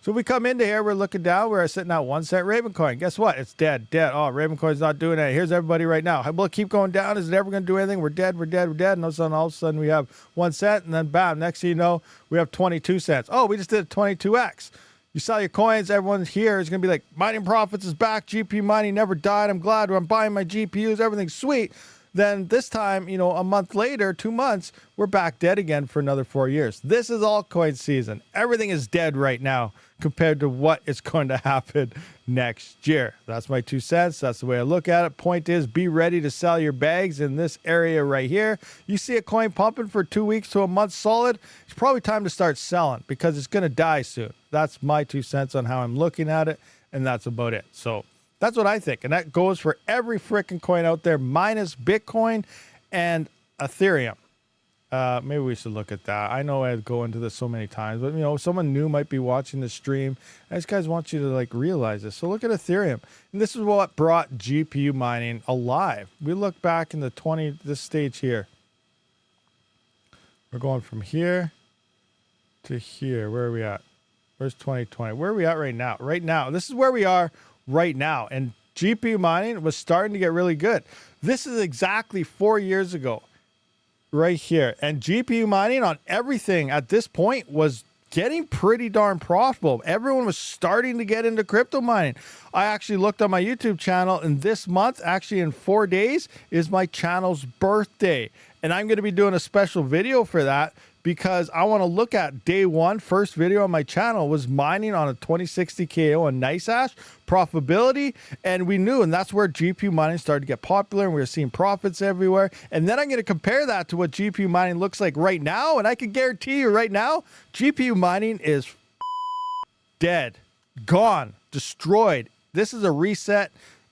So we come into here, we're looking down, we're sitting at 1 cent Raven coin. Guess what? It's dead. Oh, Raven coin's not doing it. Here's everybody right now. Will it keep going down? Is it ever going to do anything? We're dead. And all of a sudden we have 1 cent, and then bam, next thing you know, we have 22 cents. Oh, we just did 22x. You sell your coins, everyone here is going to be like, mining profits is back. GPU mining never died. I'm glad I'm buying my GPUs. Everything's sweet. Then this time, you know, a month later, 2 months, we're back dead again for another 4 years. This is altcoin season. Everything is dead right now compared to what is going to happen next year. That's my 2 cents. That's the way I look at it. Point is, be ready to sell your bags in this area right here. You see a coin pumping for 2 weeks to a month solid, it's probably time to start selling because it's going to die soon. That's my 2 cents on how I'm looking at it, and that's about it. So that's what I think. And that goes for every freaking coin out there minus Bitcoin and Ethereum. Maybe we should look at that. I know I go into this so many times, but, you know, someone new might be watching the stream. These guys want you to, like, realize this. So look at Ethereum. And this is what brought GPU mining alive. We look back in this stage here. We're going from here to here. Where are we at? Where's 2020? Where are we at right now? Right now. This is where we are right now. And GPU mining was starting to get really good. This is exactly 4 years ago right here. And GPU mining on everything at this point was getting pretty darn profitable. Everyone was starting to get into crypto mining. I actually looked on my YouTube channel, and this month, actually in 4 days, is my channel's birthday. And I'm going to be doing a special video for that because I want to look at day one. First video on my channel was mining on a 2060 KO and nice hash profitability. And we knew, and that's where GPU mining started to get popular, and we were seeing profits everywhere. And then I'm going to compare that to what GPU mining looks like right now. And I can guarantee you right now, GPU mining is dead, gone, destroyed. This is a reset.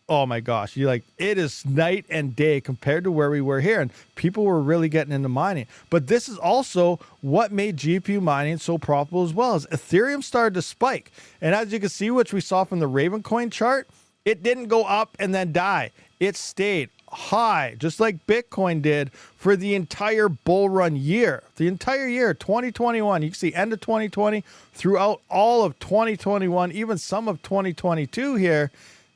Oh my gosh, it is night and day compared to where we were here, and people were really getting into mining. But this is also what made GPU mining so profitable as well, as Ethereum started to spike. And as you can see, which we saw from the Raven coin chart, it didn't go up and then die. It stayed high, just like Bitcoin did for the entire bull run year. The entire year, 2021. You can see end of 2020 throughout all of 2021, even some of 2022 here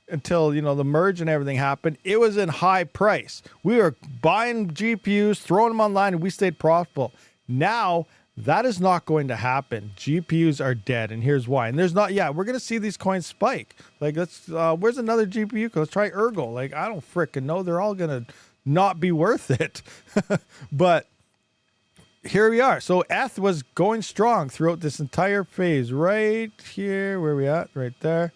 until, you know, the merge and everything happened. It was in high price. We were buying GPUs, throwing them online, and we stayed profitable. Now, that is not going to happen. GPUs are dead, and here's why. And there's not, yeah, we're going to see these coins spike. Like, let's, where's another GPU? Let's try Ergo. Like, I don't frickin' know. They're all going to not be worth it. But here we are. So ETH was going strong throughout this entire phase. Right here, where we at? Right there.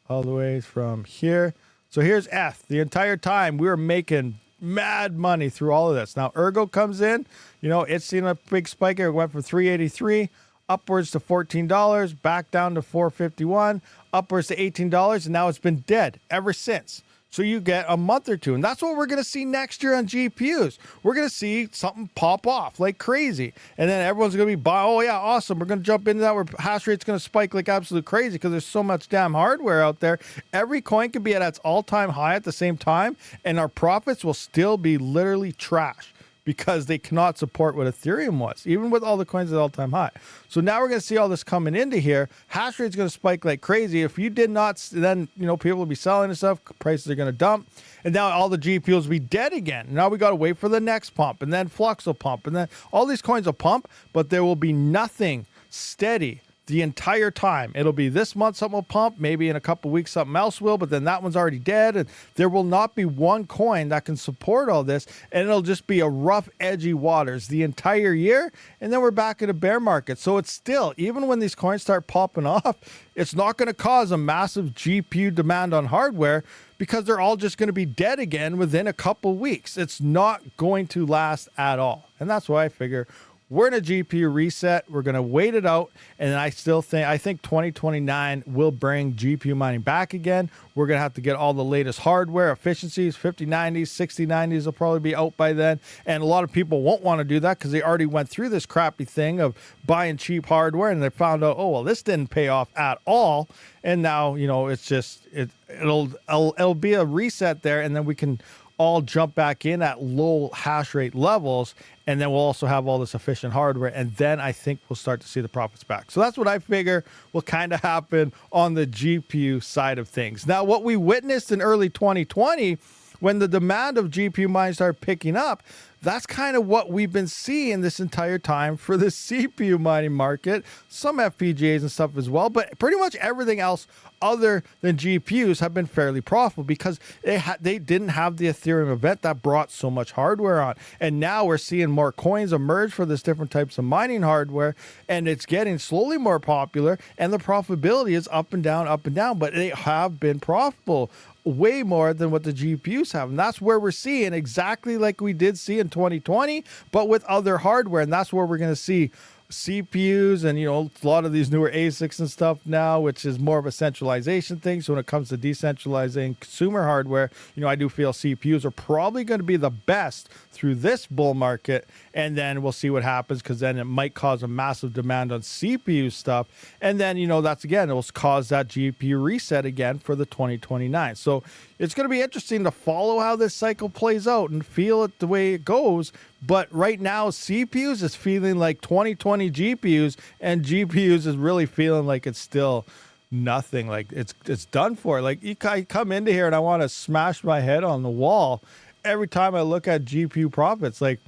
All the way from here. So here's ETH. The entire time, we were making mad money through all of this. Now Ergo comes in, you know, it's seen a big spike here. It went from 383 upwards to $14, back down to 451, upwards to $18, and now it's been dead ever since. So you get a month or two, and that's what we're going to see next year on GPUs. We're going to see something pop off like crazy, and then everyone's going to be buying. Oh yeah, awesome! We're going to jump into that where hash rate's going to spike like absolute crazy because there's so much damn hardware out there. Every coin can be at its all-time high at the same time, and our profits will still be literally trash because they cannot support what Ethereum was, even with all the coins at all-time high. So now we're going to see all this coming into here. Hash rate's going to spike like crazy. If you did not, then, you know, people will be selling and stuff. Prices are going to dump. And now all the GPUs will be dead again. Now we got to wait for the next pump, and then Flux will pump, and then all these coins will pump, but there will be nothing steady the entire time. It'll be this month something will pump, maybe in a couple weeks something else will, but then that one's already dead, and there will not be one coin that can support all this, and it'll just be a rough, edgy waters the entire year, and then we're back in a bear market. So it's still, even when these coins start popping off, it's not going to cause a massive GPU demand on hardware because they're all just going to be dead again within a couple weeks. It's not going to last at all, and that's why I figure we're in a GPU reset. We're going to wait it out. And I think 2029 will bring GPU mining back again. We're going to have to get all the latest hardware, efficiencies, 5090s, 6090s will probably be out by then. And a lot of people won't want to do that because they already went through this crappy thing of buying cheap hardware and they found out, oh, well, this didn't pay off at all. And now, you know, it's just, it'll be a reset there, and then we can all jump back in at low hash rate levels, and then we'll also have all this efficient hardware, and then I think we'll start to see the profits back. So that's what I figure will kind of happen on the GPU side of things. Now, what we witnessed in early 2020 when the demand of GPU mining started picking up, that's kind of what we've been seeing this entire time for the CPU mining market, some FPGAs and stuff as well, but pretty much everything else other than GPUs have been fairly profitable because they didn't have the Ethereum event that brought so much hardware on. And now we're seeing more coins emerge for this different types of mining hardware, and it's getting slowly more popular, and the profitability is up and down, but they have been profitable way more than what the GPUs have. And that's where we're seeing exactly like we did see in 2020, but with other hardware. And that's where we're going to see CPUs and, you know, a lot of these newer ASICs and stuff now, which is more of a centralization thing. So when it comes to decentralizing consumer hardware, you know, I do feel CPUs are probably going to be the best through this bull market, and then we'll see what happens, because then it might cause a massive demand on CPU stuff, and then, you know, that's again, it will cause that GPU reset again for the 2029. So it's going to be interesting to follow how this cycle plays out and feel it the way it goes. But right now, CPUs is feeling like 2020 GPUs, and GPUs is really feeling like it's still nothing. Like it's done for. Like I come into here and I want to smash my head on the wall every time I look at GPU profits. Like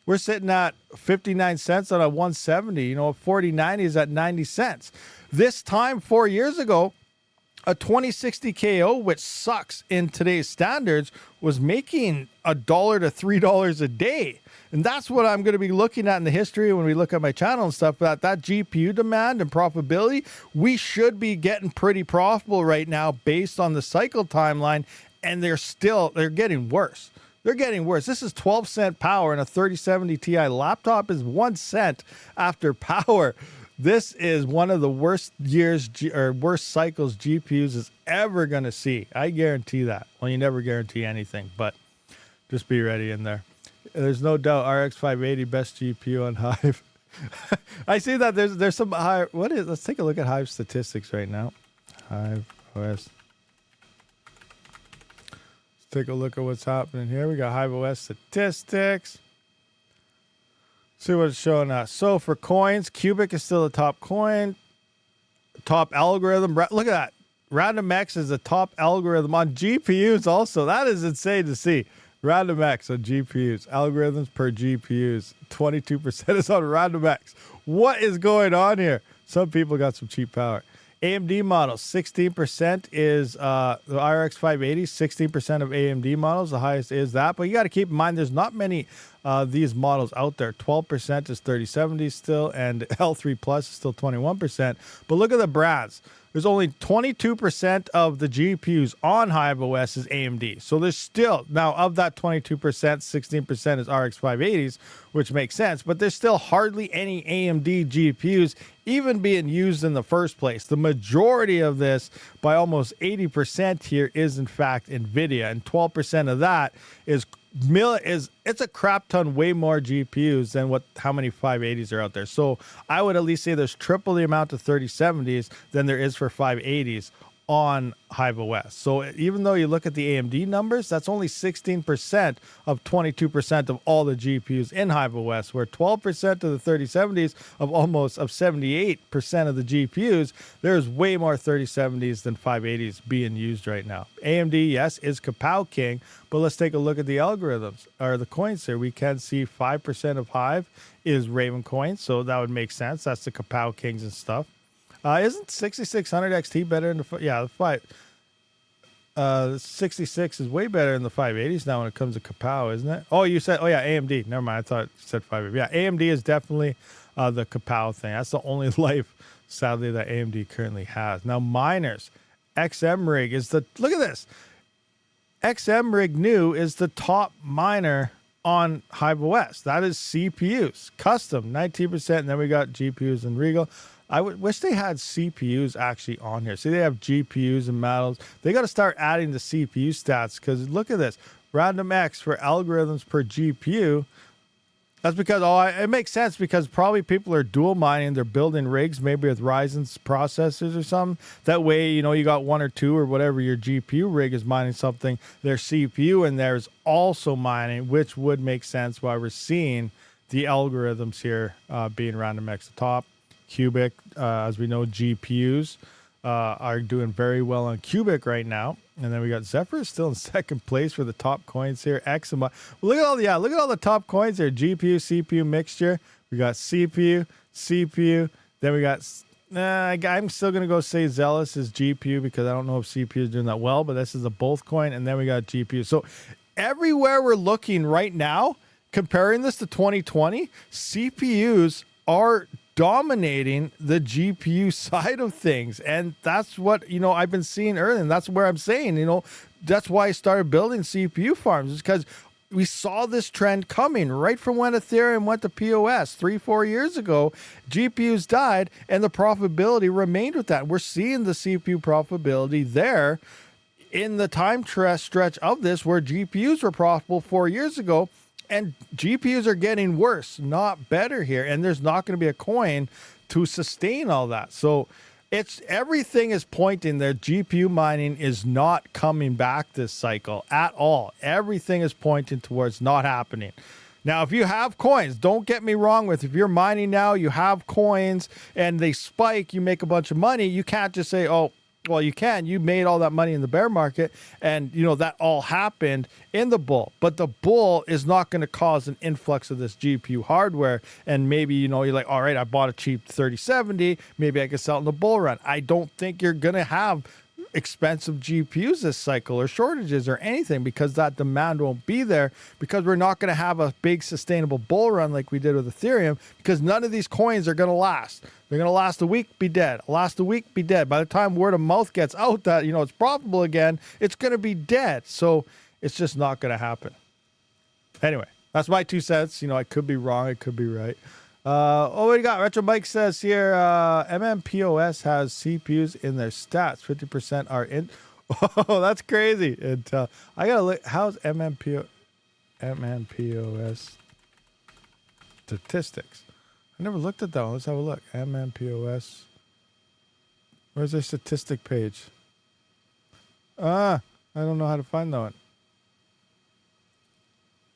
we're sitting at 59 cents on a 170. You know, a 4090 is at 90 cents. This time 4 years ago, a 2060 KO, which sucks in today's standards, was making $1 to $3 a day. And that's what I'm going to be looking at in the history when we look at my channel and stuff. That GPU demand and profitability, we should be getting pretty profitable right now based on the cycle timeline. And they're getting worse. They're getting worse. This is 12-cent power, and a 3070 Ti laptop is 1 cent after power. This is one of the worst years or worst cycles GPUs is ever going to see. I guarantee that. Well, you never guarantee anything, but just be ready in there. There's no doubt RX 580 best GPU on Hive. I see that there's some Hive. Let's take a look at Hive statistics right now. Hive OS take a look at what's happening here. We got Hive OS statistics. See what it's showing us. So for coins, Cubic is still the top coin. Top algorithm. Look at that. RandomX is the top algorithm on GPUs also. That is insane to see. RandomX on GPUs. Algorithms per GPUs. 22% is on RandomX. What is going on here? Some people got some cheap power. AMD models, 16% is the RX 580, 16% of AMD models. The highest is that. But you got to keep in mind there's not many these models out there. 12% is 3070 still, and L3 Plus is still 21%. But look at the brands. There's only 22% of the GPUs on Hive OS is AMD. So there's still, now of that 22%, 16% is RX 580s, which makes sense. But there's still hardly any AMD GPUs even being used in the first place. The majority of this, by almost 80% here, is in fact NVIDIA. And 12% of that is it's a crap ton way more GPUs than how many 580s are out there. So I would at least say there's triple the amount of 3070s than there is for 580s on Hive OS. So even though you look at the AMD numbers, that's only 16% of 22% of all the GPUs in Hive OS, where 12% of the 3070s of 78% of the GPUs, there's way more 3070s than 580s being used right now. AMD, yes, is Kapow king, but let's take a look at the algorithms or the coins here. We can see 5% of Hive is Raven coins, so that would make sense. That's the Kapow kings and stuff. Isn't 6600 XT better in the 66 is way better in the 580s now when it comes to Kapow, isn't it? Oh, you said, AMD. Never mind. I thought you said 580. Yeah, AMD is definitely the Kapow thing. That's the only life, sadly, that AMD currently has. Now, miners, XMRig is look at this. XMRig new is the top miner on Hive OS. That is CPUs, custom, 19%. And then we got GPUs and Regal. I wish they had CPUs actually on here. See, they have GPUs and models. They got to start adding the CPU stats because look at this. RandomX for algorithms per GPU. That's because, it makes sense because probably people are dual mining. They're building rigs, maybe with Ryzen's processors or something. That way, you got one or two or whatever your GPU rig is mining something. Their CPU in there is also mining, which would make sense why we're seeing the algorithms here being RandomX the top. Cubic, as we know, GPUs are doing very well on Cubic right now. And then we got Zephyr still in second place for the top coins here. Exima. Look at all the top coins here. GPU, CPU mixture. We got CPU. Then we got, I'm still going to go say Zealous is GPU because I don't know if CPU is doing that well, but this is a both coin. And then we got GPU. So everywhere we're looking right now, comparing this to 2020, CPUs are dominating the GPU side of things. And that's what, I've been seeing early. And that's where I'm saying, that's why I started building CPU farms, is because we saw this trend coming right from when Ethereum went to POS 3-4 years ago. GPUs died and the profitability remained with that. We're seeing the CPU profitability there in the time stretch of this where GPUs were profitable 4 years ago. And GPUs are getting worse, not better here. And there's not going to be a coin to sustain all that. So everything is pointing there. GPU mining is not coming back this cycle at all. Everything is pointing towards not happening. Now, if you have coins, don't get me wrong with, if you're mining now, you have coins and they spike, you make a bunch of money. You can't just say, well, you can. You made all that money in the bear market, and that all happened in the bull. But the bull is not going to cause an influx of this GPU hardware. And maybe you're like, all right, I bought a cheap 3070. Maybe I can sell it in the bull run. I don't think you're going to have expensive GPUs this cycle or shortages or anything because that demand won't be there, because we're not going to have a big sustainable bull run like we did with Ethereum, because none of these coins are going to last. They're going to last a week, be dead. Last a week, be dead. By the time word of mouth gets out that, it's profitable again, it's going to be dead. So it's just not going to happen. Anyway, that's my 2 cents. I could be wrong. I could be right. What we got? Retro Mike says here, MMPOS has CPUs in their stats. 50% are in. Oh, that's crazy. Intel. I got to look. How's MMPOS statistics? I never looked at that one. Let's have a look. MMPOS. Where's their statistic page? I don't know how to find that one.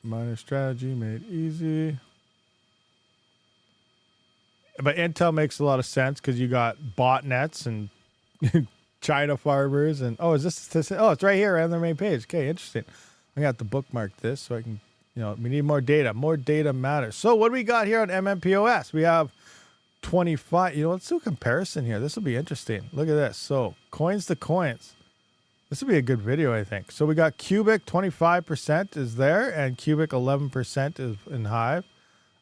Miner strategy made easy. But Intel makes a lot of sense because you got botnets and China farmers and oh, is this? Oh, it's right here on their main page. Okay, interesting. I got to bookmark this so I can, we need more data. More data matters. So what do we got here on MMPOS? We have 25. Let's do a comparison here. This will be interesting. Look at this. So coins to coins. This would be a good video, I think. So we got Cubic 25% is there, and Cubic 11% is in Hive.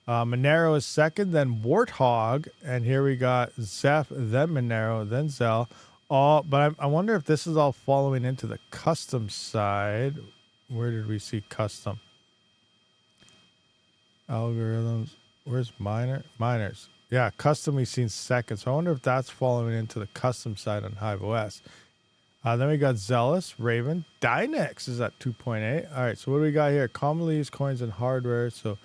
Monero is second, then Warthog, and here we got Zeph, then Monero, then Zell. But I wonder if this is all following into the custom side. Where did we see custom? Algorithms. Where's miners? Yeah, custom we've seen second. So I wonder if that's following into the custom side on Hive OS. Then we got Zealous, Raven, Dynex is at 2.8. All right, so what do we got here? Commonly used coins and hardware. So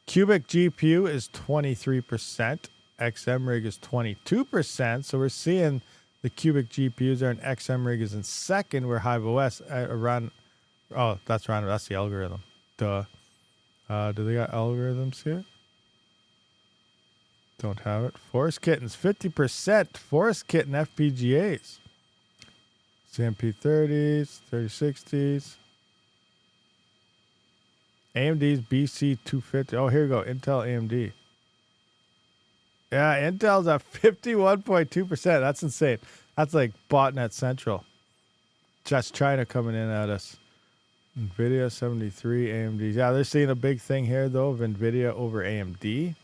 Cubic GPU is 23%. XMRig is 22%. So we're seeing the Cubic GPUs there, and XMRig is in second, where Hive OS around. Oh, that's random. That's the algorithm. Duh. Do they got algorithms here? Don't have it. Forest Kittens, 50%. Forest Kitten FPGAs. CMP 30s, 3060s. AMD's BC 250. Oh, here we go. Intel AMD. Yeah, Intel's at 51.2%. That's insane. That's like botnet central. Just China coming in at us. NVIDIA 73, AMD. Yeah, they're seeing a big thing here, though, of NVIDIA over AMD.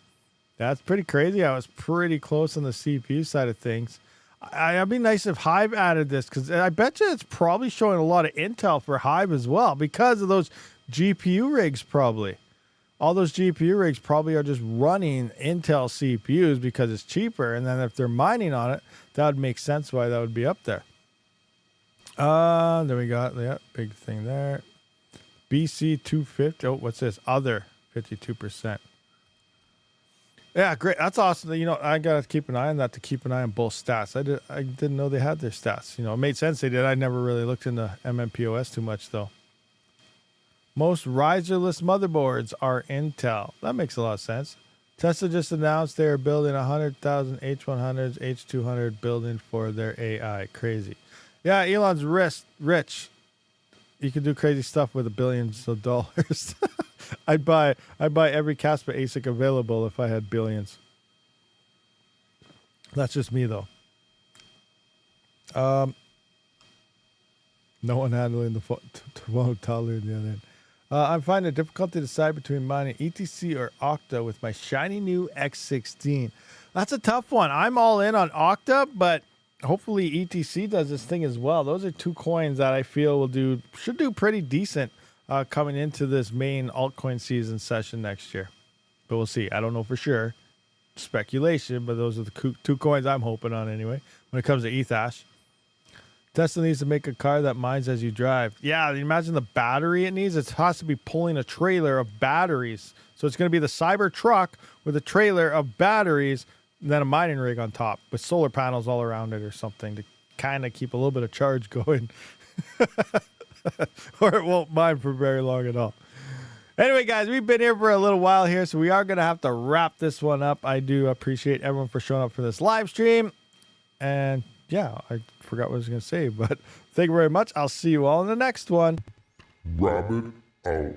That's pretty crazy. I was pretty close on the CPU side of things. It'd be nice if Hive added this, because I bet you it's probably showing a lot of Intel for Hive as well because of those GPU rigs probably. All those GPU rigs probably are just running Intel CPUs because it's cheaper. And then if they're mining on it, that would make sense why that would be up there. Then we got, big thing there. BC 250. Oh, what's this? Other 52%. Yeah, great. That's awesome. I got to keep an eye on that, to keep an eye on both stats. I didn't know they had their stats. It made sense they did. I never really looked into MMPOS too much, though. Most riserless motherboards are Intel. That makes a lot of sense. Tesla just announced they are building 100,000 H100s, H200 building for their AI. Crazy. Yeah, Elon's rich. You can do crazy stuff with billions of dollars. I'd buy every Kaspa ASIC available if I had billions. That's just me, though. No one handling the $12 in the other end. I'm finding it difficult to decide between mining ETC or Octa with my shiny new X16. That's a tough one. I'm all in on Octa, but hopefully ETC does this thing as well. Those are two coins that I feel should do pretty decent coming into this main altcoin season session next year. But we'll see. I don't know for sure. Speculation, but those are the two coins I'm hoping on anyway when it comes to Ethash. Tesla needs to make a car that mines as you drive. Yeah, imagine the battery it needs. It has to be pulling a trailer of batteries. So it's going to be the Cybertruck with a trailer of batteries and then a mining rig on top with solar panels all around it or something to kind of keep a little bit of charge going. Or it won't mine for very long at all. Anyway, guys, we've been here for a little while here, so we are going to have to wrap this one up. I do appreciate everyone for showing up for this live stream. And yeah, I forgot what I was going to say, but thank you very much. I'll see you all in the next one.
Rabid out.